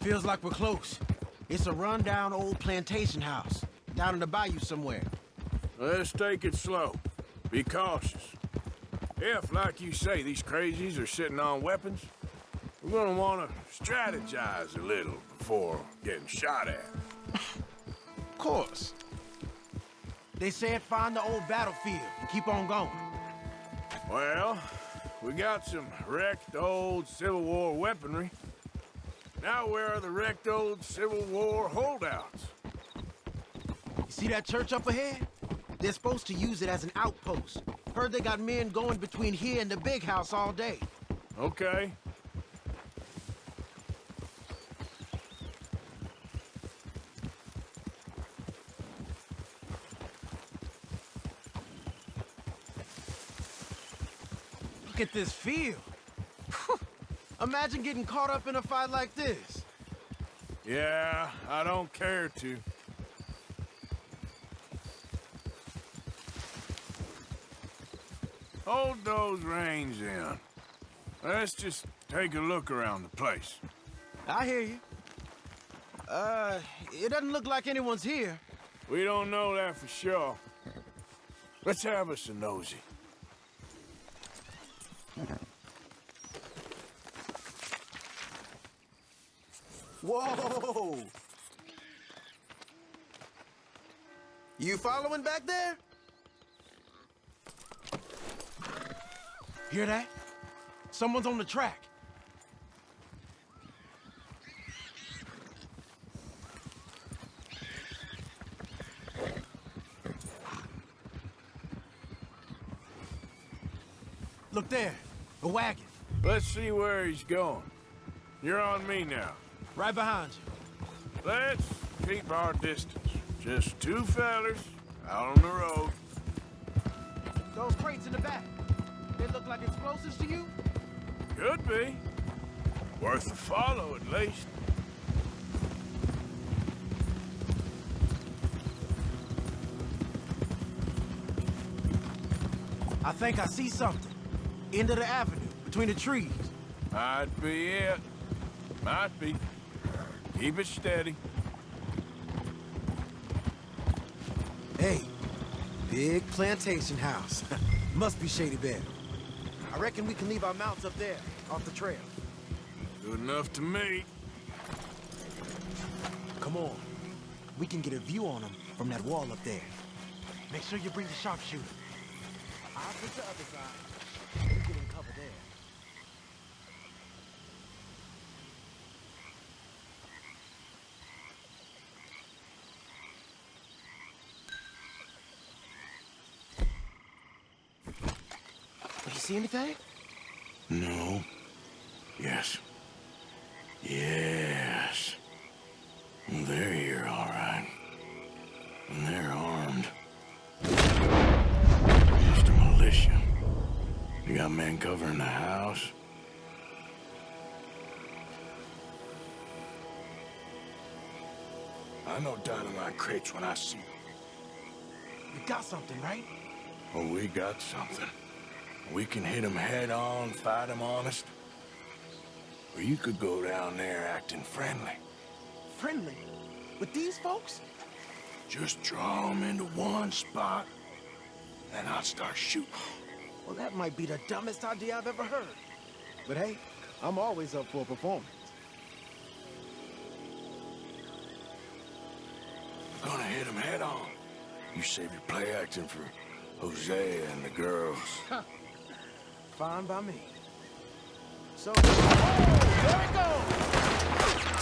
Feels like we're close. It's a rundown old plantation house, down in the bayou somewhere. Let's take it slow. Be cautious. If, like you say, these crazies are sitting on weapons, we're gonna want to strategize a little before getting shot at. Of course. They said find the old battlefield and keep on going. Well, we got some wrecked old Civil War weaponry. Now where are the wrecked old Civil War holdouts? You see that church up ahead? They're supposed to use it as an outpost. Heard they got men going between here and the big house all day. Okay. Look at this field. Imagine getting caught up in a fight like this. Yeah, I don't care to. Hold those reins in. Let's just take a look around the place. I hear you. It doesn't look like anyone's here. We don't know that for sure. Let's have us a nosy. Whoa! You following back there? Hear that? Someone's on the track. Look there, a wagon. Let's see where he's going. You're on me now. Right behind you. Let's keep our distance. Just two fellers out on the road. Those crates in the back, they look like explosives to you? Could be. Worth a follow, at least. I think I see something. End of the avenue, between the trees. Might be it. Might be. Keep it steady. Hey, big plantation house. Must be Shady Bed. I reckon we can leave our mounts up there, off the trail. Good enough to me. Come on. We can get a view on them from that wall up there. Make sure you bring the sharpshooter. I'll take the other side. You get in cover there. You see anything? No. Yes. Yes. They're here, all right. And they're armed. Just a militia. You got men covering the house. I know dynamite crates when I see them. You got something, right? Oh, we got something. We can hit them head on, fight them honest. Or you could go down there acting friendly. Friendly? With these folks? Just draw them into one spot, then I'll start shooting. Well, that might be the dumbest idea I've ever heard. But hey, I'm always up for a performance. We're gonna hit them head on. You save your play acting for Hosea and the girls. Fine by me. So, oh, there it goes!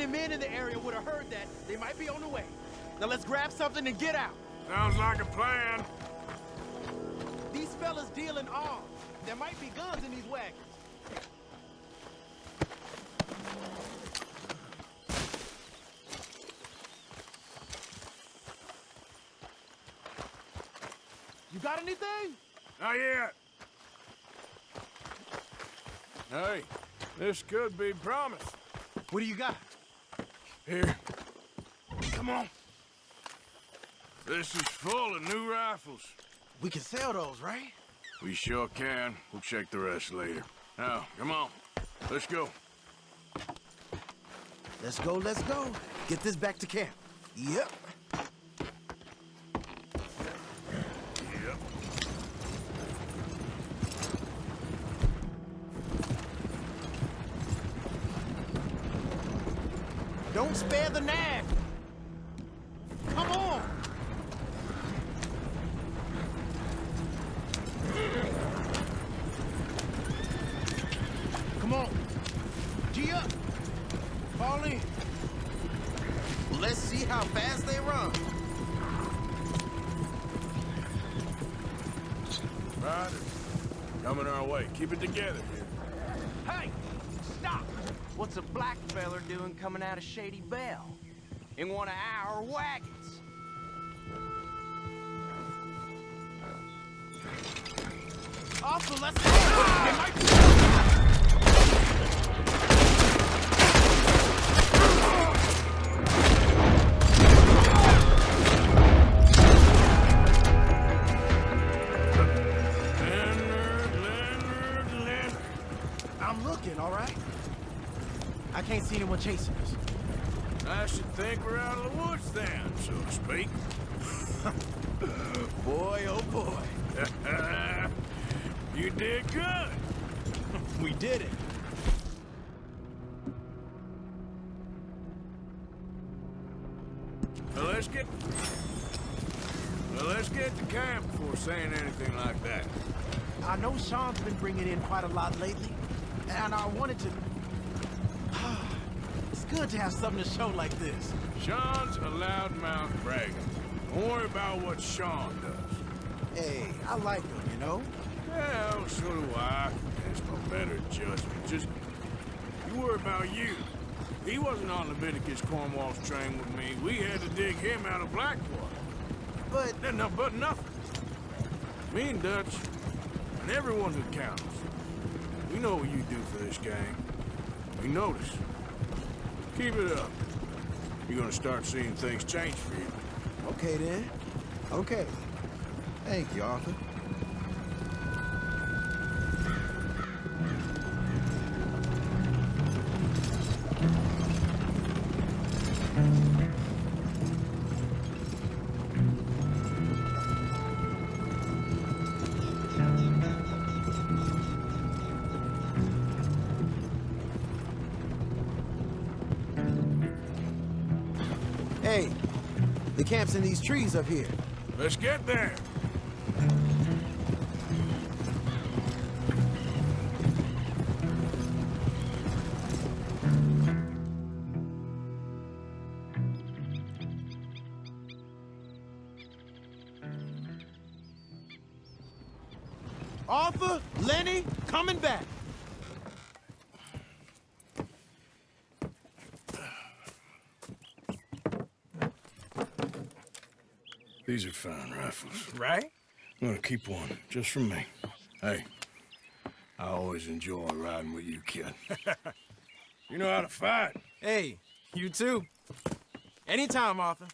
Any men in the area would have heard that. They might be on the way. Now let's grab something and get out. Sounds like a plan. These fellas deal in arms. There might be guns in these wagons. You got anything? Not yet. Hey, this could be promised. What do you got? Here. Come on. This is full of new rifles. We can sell those, right? We sure can. We'll check the rest later. Now, come on. Let's go. Let's go, let's go. Get this back to camp. Yep. Don't spare the nag. Come on. Come on. G up. Fall in. Let's see how fast they run. Riders, coming our way. Keep it together here. Hey! Stop! What's a black feller doing coming out of Shady Bell? In one of our wagons? Also, let's go! I'm looking, all right? I can't see anyone chasing us. I should think we're out of the woods then, so to speak. Boy, oh boy. You did good. We did it. Well, let's get to camp before saying anything like that. I know Sean's been bringing in quite a lot lately, and I wanted to... It's good to have something to show like this. Sean's a loudmouth bragger. Don't worry about what Sean does. Hey, I like him, you know? Well, so do I. That's no better judgment. Just, you worry about you. He wasn't on Leviticus Cornwall's train with me. We had to dig him out of Blackwater. But nothing. Me and Dutch, and everyone who counts. We know what you do for this gang. We notice. Keep it up. You're gonna start seeing things change for you. Okay, then. Okay. Thank you, Arthur. Hey, the camp's in these trees up here. Let's get there. Arthur, Lenny, coming back. These are fine rifles. Right? I'm gonna keep one, just for me. Hey, I always enjoy riding with you, kid. You know how to fight. Hey, you too. Anytime, Arthur.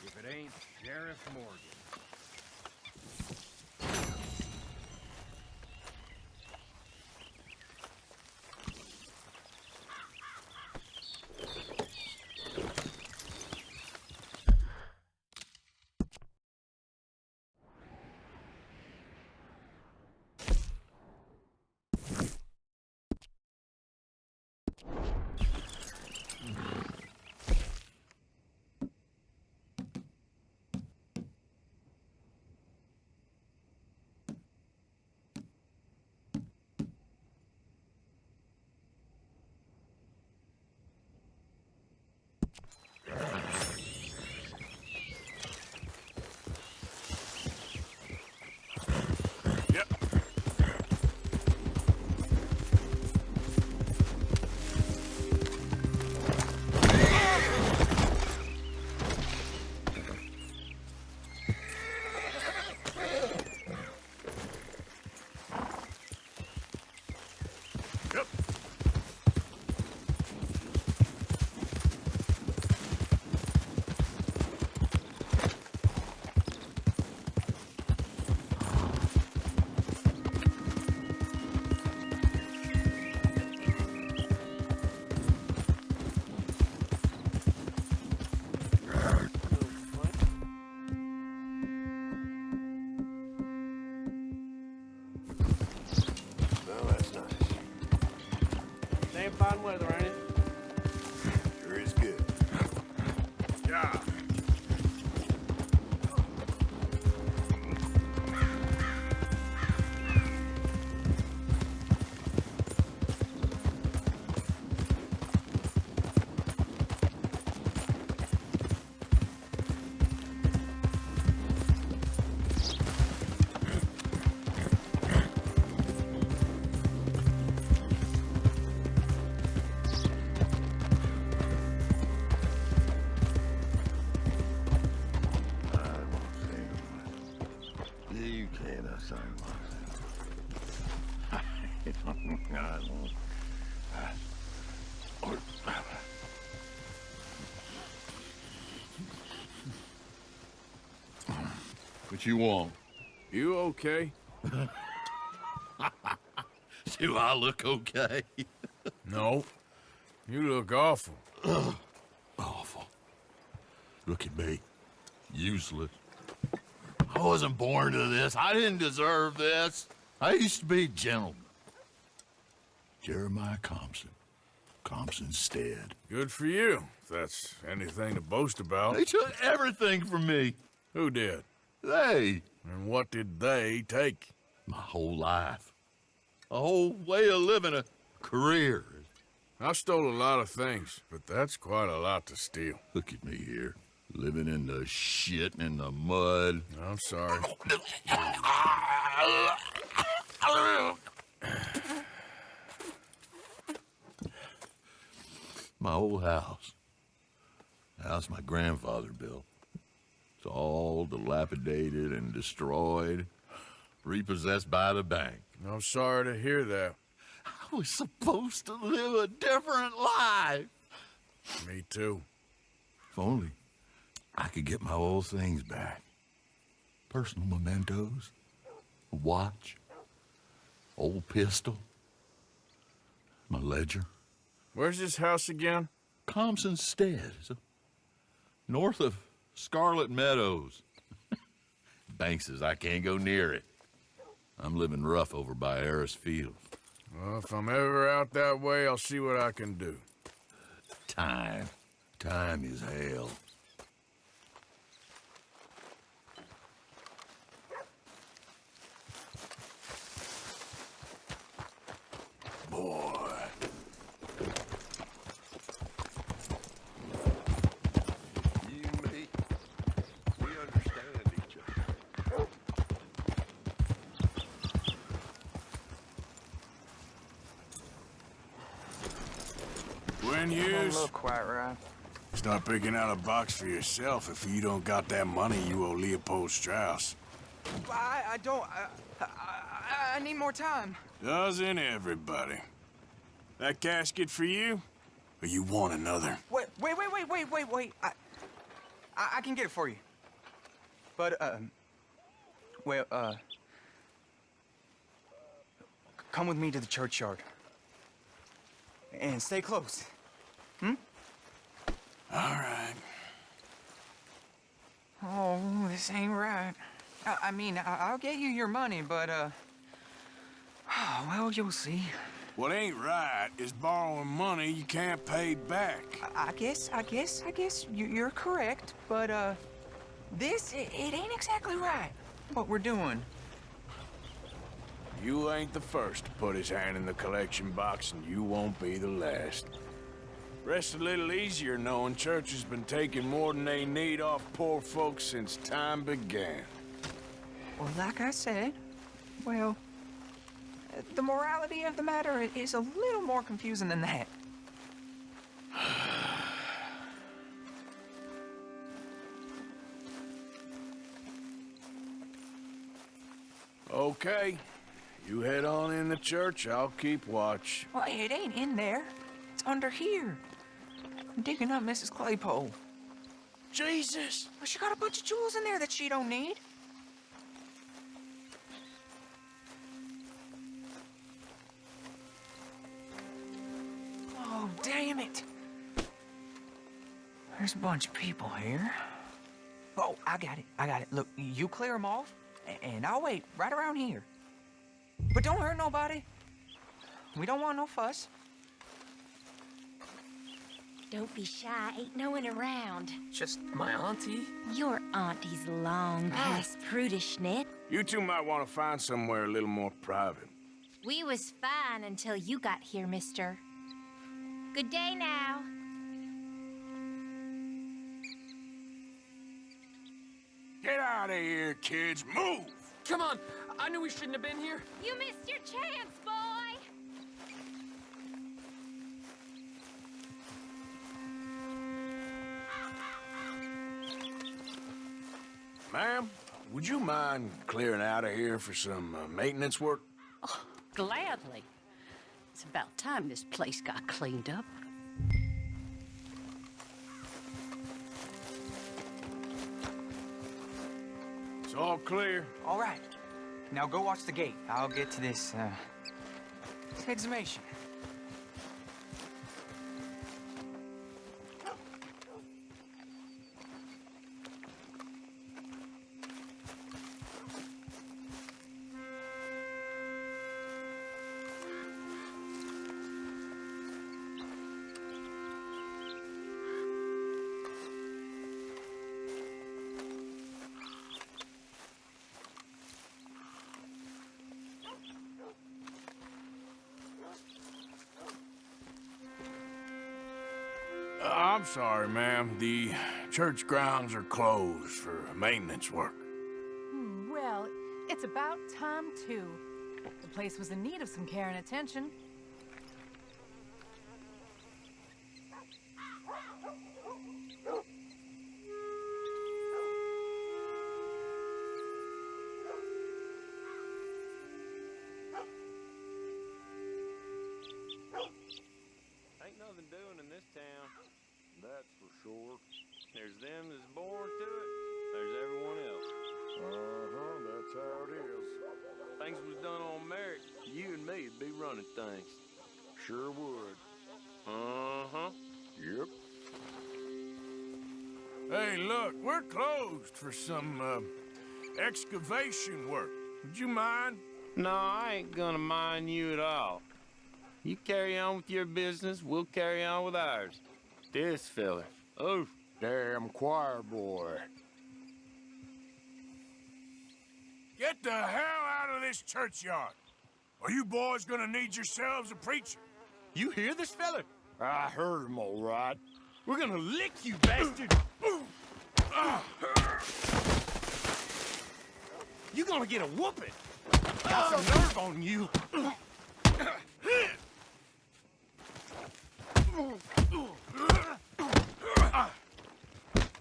If it ain't Sheriff Morgan. Damn fine weather, ain't it? Sure is good. Yeah. You cannot sign What you want? You okay? Do I look okay? No. You look awful. Awful. Look at me. Useless. I wasn't born to this. I didn't deserve this. I used to be a gentleman. Jeremiah Compson. Compson's stead. Good for you, if that's anything to boast about. They took everything from me. Who did? They. And what did they take? My whole life. A whole way of living, a career. I stole a lot of things, but that's quite a lot to steal. Look at me here, living in the shit and in the mud. I'm sorry. My old house. The house my grandfather built. It's all dilapidated and destroyed, repossessed by the bank. I'm sorry to hear that. I was supposed to live a different life. Me too. If only I could get my old things back. Personal mementos, a watch, old pistol, my ledger. Where's this house again? Compson's Stead, north of Scarlet Meadows. Bank says I can't go near it. I'm living rough over by Harris Field. Well, if I'm ever out that way, I'll see what I can do. Time. Time is hell. Boy. You and me, we understand each other. When Don't use, look quite right. start picking out a box for yourself if you don't got that money you owe Leopold Strauss. I don't. I need more time. Doesn't everybody? That casket for you? Or you want another? Wait. I can get it for you. But, come with me to the churchyard. And stay close. Hmm? All right. Oh, this ain't right. I mean, I'll get you your money, but, well, you'll see. What ain't right is borrowing money you can't pay back. I guess you're correct, but, this, it ain't exactly right, what we're doing. You ain't the first to put his hand in the collection box, and you won't be the last. Rests a little easier knowing church has been taking more than they need off poor folks since time began. Well, like I said, well, the morality of the matter is a little more confusing than that. Okay. You head on in the church, I'll keep watch. Well, it ain't in there. It's under here. I'm digging up Mrs. Claypole. Jesus! Well, she got a bunch of jewels in there that she don't need. Oh, damn it. There's a bunch of people here. Oh, I got it. Look, you clear them off, and I'll wait right around here. But don't hurt nobody. We don't want no fuss. Don't be shy, ain't no one around. Just my auntie? Your auntie's long past prudishness. You two might want to find somewhere a little more private. We was fine until you got here, mister. Good day now. Get out of here, kids. Move! Come on! I knew we shouldn't have been here. You missed your chance, boy! Ma'am, would you mind clearing out of here for some maintenance work? Oh, gladly. It's about time this place got cleaned up. It's all clear. All right. Now go watch the gate. I'll get to this exhumation. I'm sorry, ma'am. The church grounds are closed for maintenance work. Well, it's about time, too. The place was in need of some care and attention. Ain't nothing doing in this town. That's for sure. There's them that's born to it. There's everyone else. That's how it is. Things was done on merit. You and me'd be running things. Sure would. Yep. Hey, look, we're closed for some, excavation work. Would you mind? No, I ain't gonna mind you at all. You carry on with your business, we'll carry on with ours. This fella. Oh, damn choir boy. Get the hell out of this churchyard. Are you boys gonna need yourselves a preacher? You hear this fella? I heard him all right. We're gonna lick you, bastard! You gonna get a whooping. Got some nerve on you.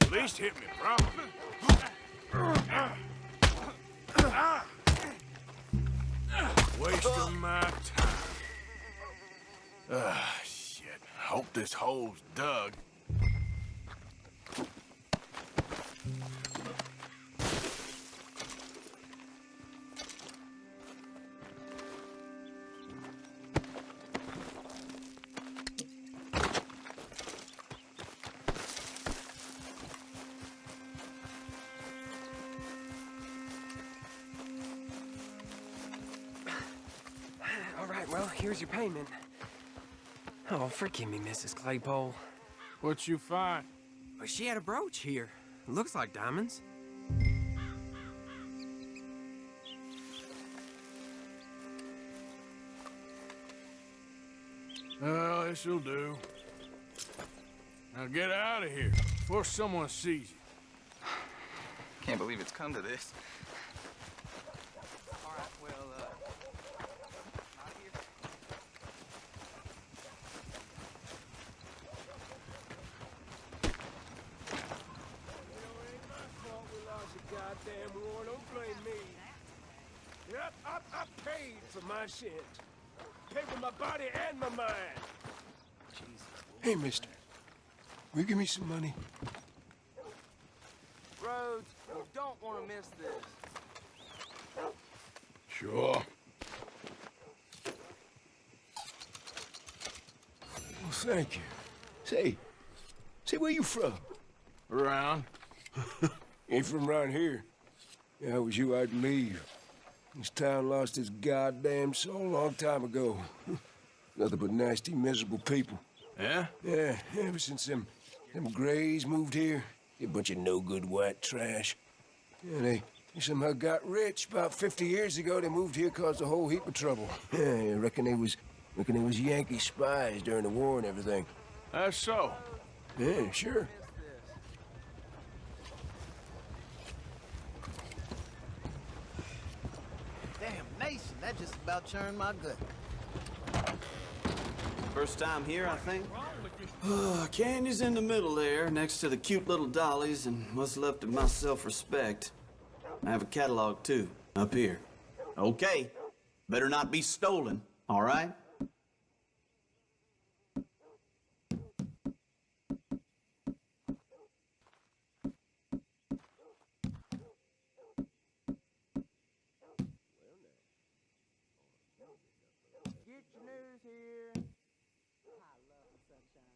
At least hit me properly. Wasting my time. Shit. Hope this hole's dug. All right, well, here's your payment. Oh, forgive me, Mrs. Claypole. What'd you find? Well, she had a brooch here. Looks like diamonds. Well, this'll do. Now get out of here before someone sees you. Can't believe it's come to this. All right, well, not here. Goddamn war, don't blame me. Yep, I paid for my shit. Paid for my body and my mind. Jesus. Hey, mister. Will you give me some money? Rhodes, you don't want to miss this. Sure. Well, thank you. Say, where you from? Around. Ain't from around here. Yeah, it was you, I'd leave. This town lost its goddamn soul a long time ago. Nothing but nasty, miserable people. Yeah? Yeah, ever since them Grays moved here, a bunch of no-good white trash. Yeah, they somehow got rich. About 50 years ago, they moved here, caused a whole heap of trouble. Yeah, I reckon they was Yankee spies during the war and everything. That's so. Yeah, sure. Damn Mason, that just about churned my gut. First time here, I think. Candy's in the middle there, next to the cute little dollies and what's left of my self-respect. I have a catalog, too, up here. Okay, better not be stolen, all right? Get your news here. I love the sunshine.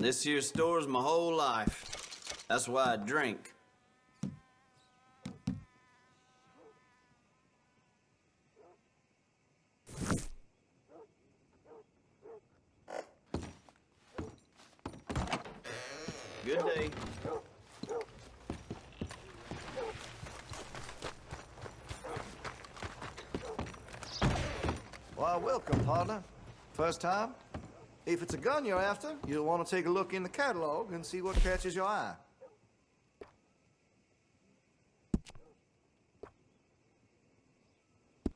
This here store's my whole life. That's why I drink. Good day. Why, welcome, partner. First time? If it's a gun you're after, you'll want to take a look in the catalog and see what catches your eye.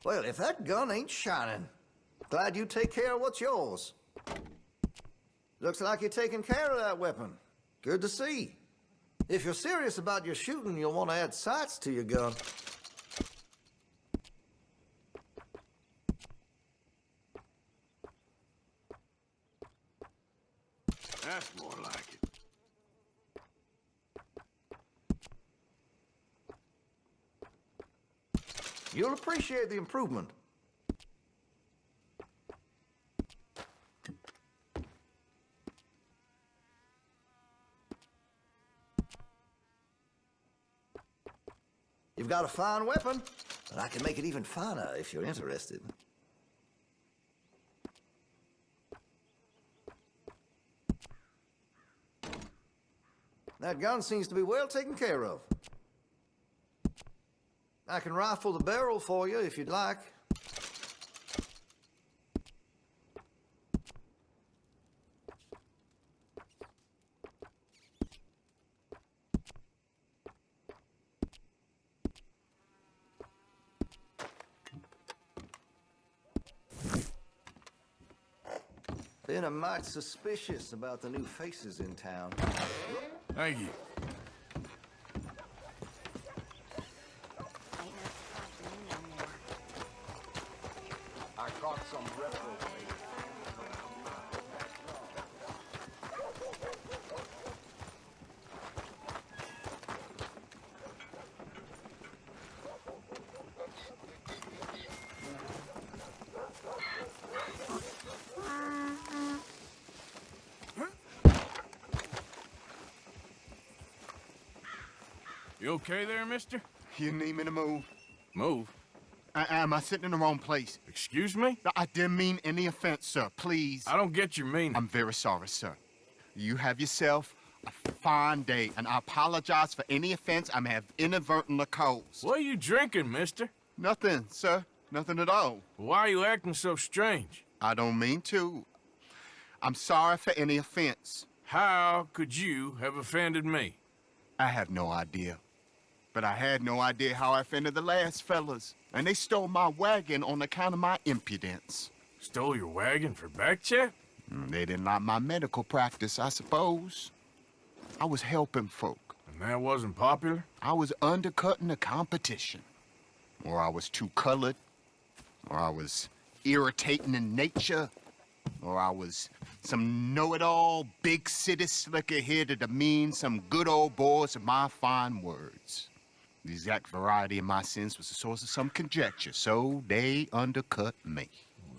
Well, if that gun ain't shining, glad you take care of what's yours. Looks like you're taking care of that weapon. Good to see. If you're serious about your shooting, you'll want to add sights to your gun. That's more like it. You'll appreciate the improvement. You've got a fine weapon, but I can make it even finer if you're interested. That gun seems to be well taken care of. I can rifle the barrel for you if you'd like. Been a mite suspicious about the new faces in town. Thank you. I caught some reprobate. You okay there, mister? You need me to move? Move? Am I sitting in the wrong place? Excuse me? I didn't mean any offense, sir. Please. I don't get your meaning. I'm very sorry, sir. You have yourself a fine day, and I apologize for any offense I may have inadvertently caused. What are you drinking, mister? Nothing, sir. Nothing at all. Why are you acting so strange? I don't mean to. I'm sorry for any offense. How could you have offended me? I have no idea. But I had no idea how I offended the last fellas. And they stole my wagon on account of my impudence. Stole your wagon for back check? They didn't like my medical practice, I suppose. I was helping folk. And that wasn't popular? I was undercutting the competition. Or I was too colored. Or I was irritating in nature. Or I was some know-it-all, big city slicker here to demean some good old boys of my fine words. The exact variety of my sins was the source of some conjecture, so they undercut me.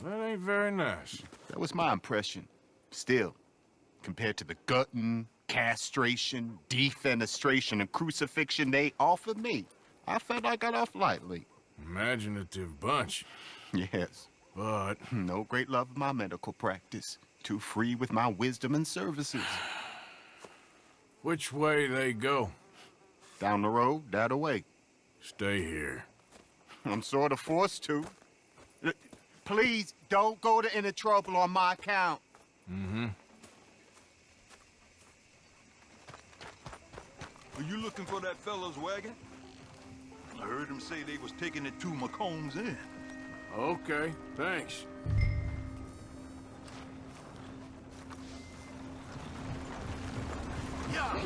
Well, that ain't very nice. That was my impression. Still, compared to the gutting, castration, defenestration, and crucifixion they offered me, I felt I got off lightly. Imaginative bunch. Yes. But no great love of my medical practice. Too free with my wisdom and services. Which way they go? Down the road, that away. Stay here. I'm sort of forced to. Please, don't go to any trouble on my account. Mm-hmm. Are you looking for that fellow's wagon? I heard him say they was taking it to McComb's Inn. Okay, thanks. Yeah.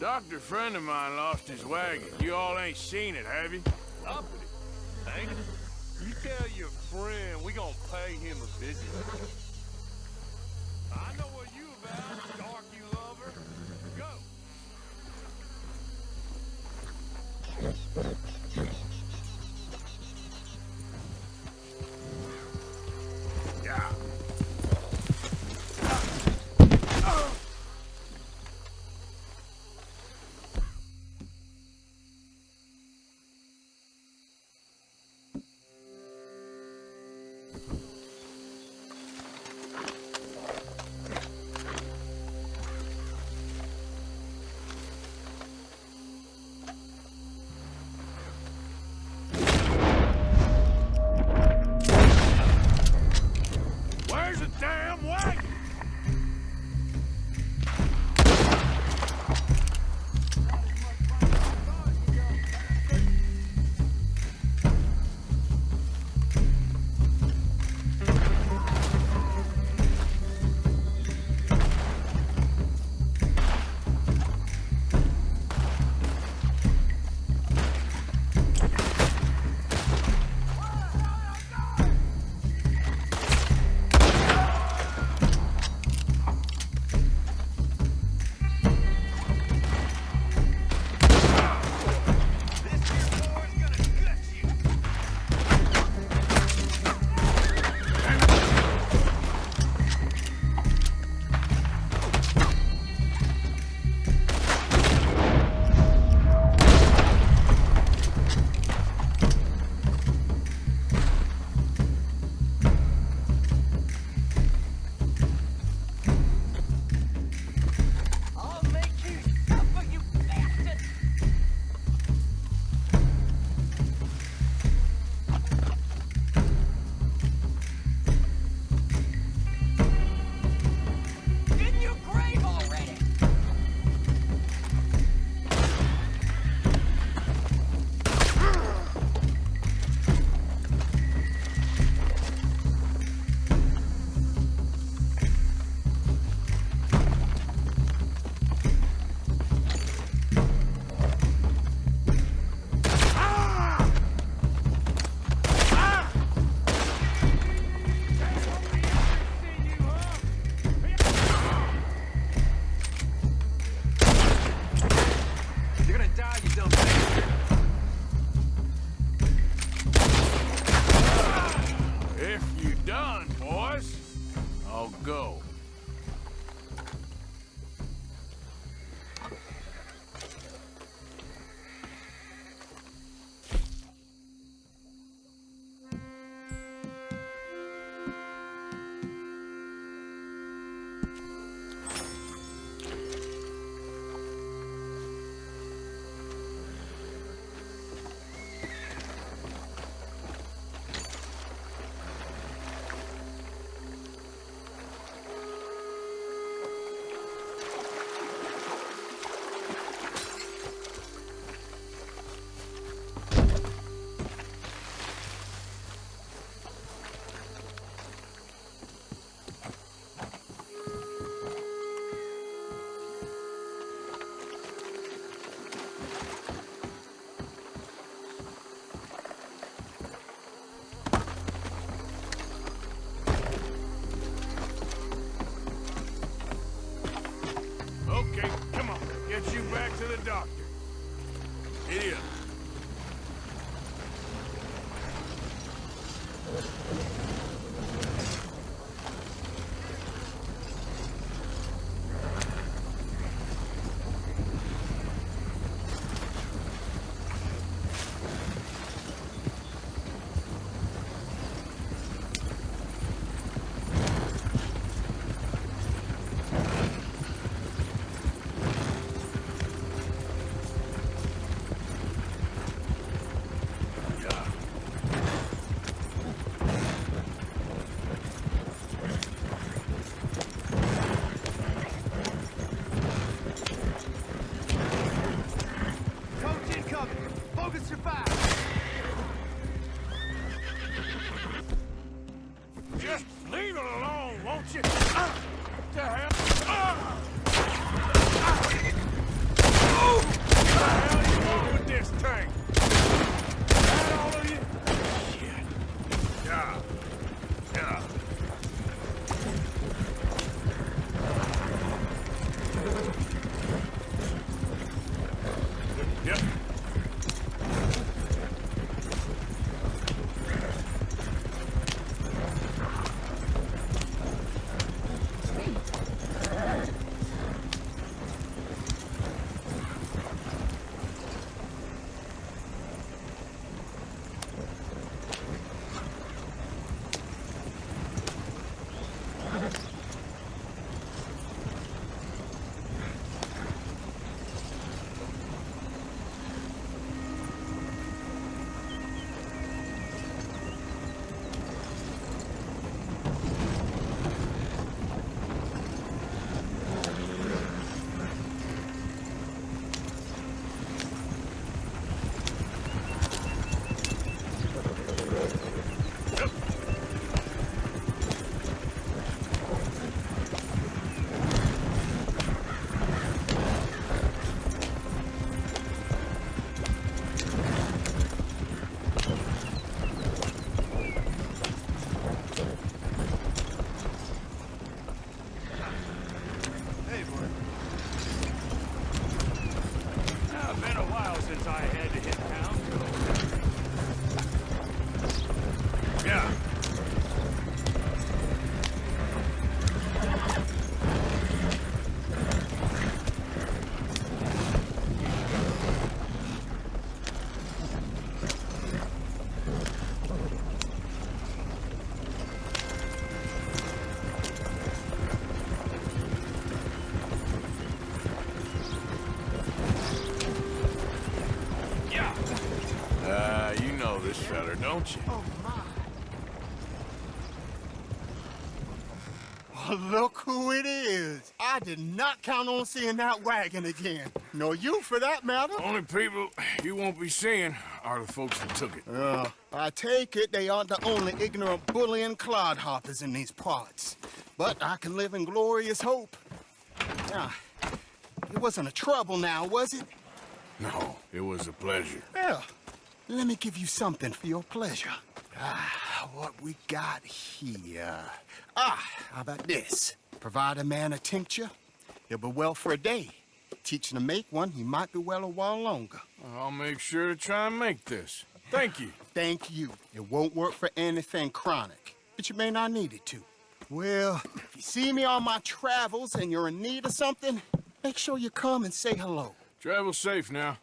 Doctor friend of mine lost his wagon. You all ain't seen it, have you? Up with it. Ain't it? You tell your friend we gonna pay him a visit. I know what you about, darky lover. Go. Yeah. go. Okay, come on. Get you back to the doctor. Idiot. Coach incoming. Focus your fire. Just leave it alone, won't you? What the hell? What the hell are you wrong with this thing? That all of you? Shit. Yeah. Yeah. Yep. Been a while since I had to hit town. Yeah. You know this feller, don't you? Oh, look who it is. I did not count on seeing that wagon again. Nor you, for that matter. Only people you won't be seeing are the folks that took it. I take it they aren't the only ignorant bullying clodhoppers in these parts. But I can live in glorious hope. Yeah, it wasn't a trouble now, was it? No, it was a pleasure. Well, let me give you something for your pleasure. What we got here? How about this? Provide a man a tincture, he'll be well for a day. Teach him to make one, he might be well a while longer. I'll make sure to try and make this. Thank you. Thank you. It won't work for anything chronic, but you may not need it to. Well, if you see me on my travels and you're in need of something, make sure you come and say hello. Travel safe now.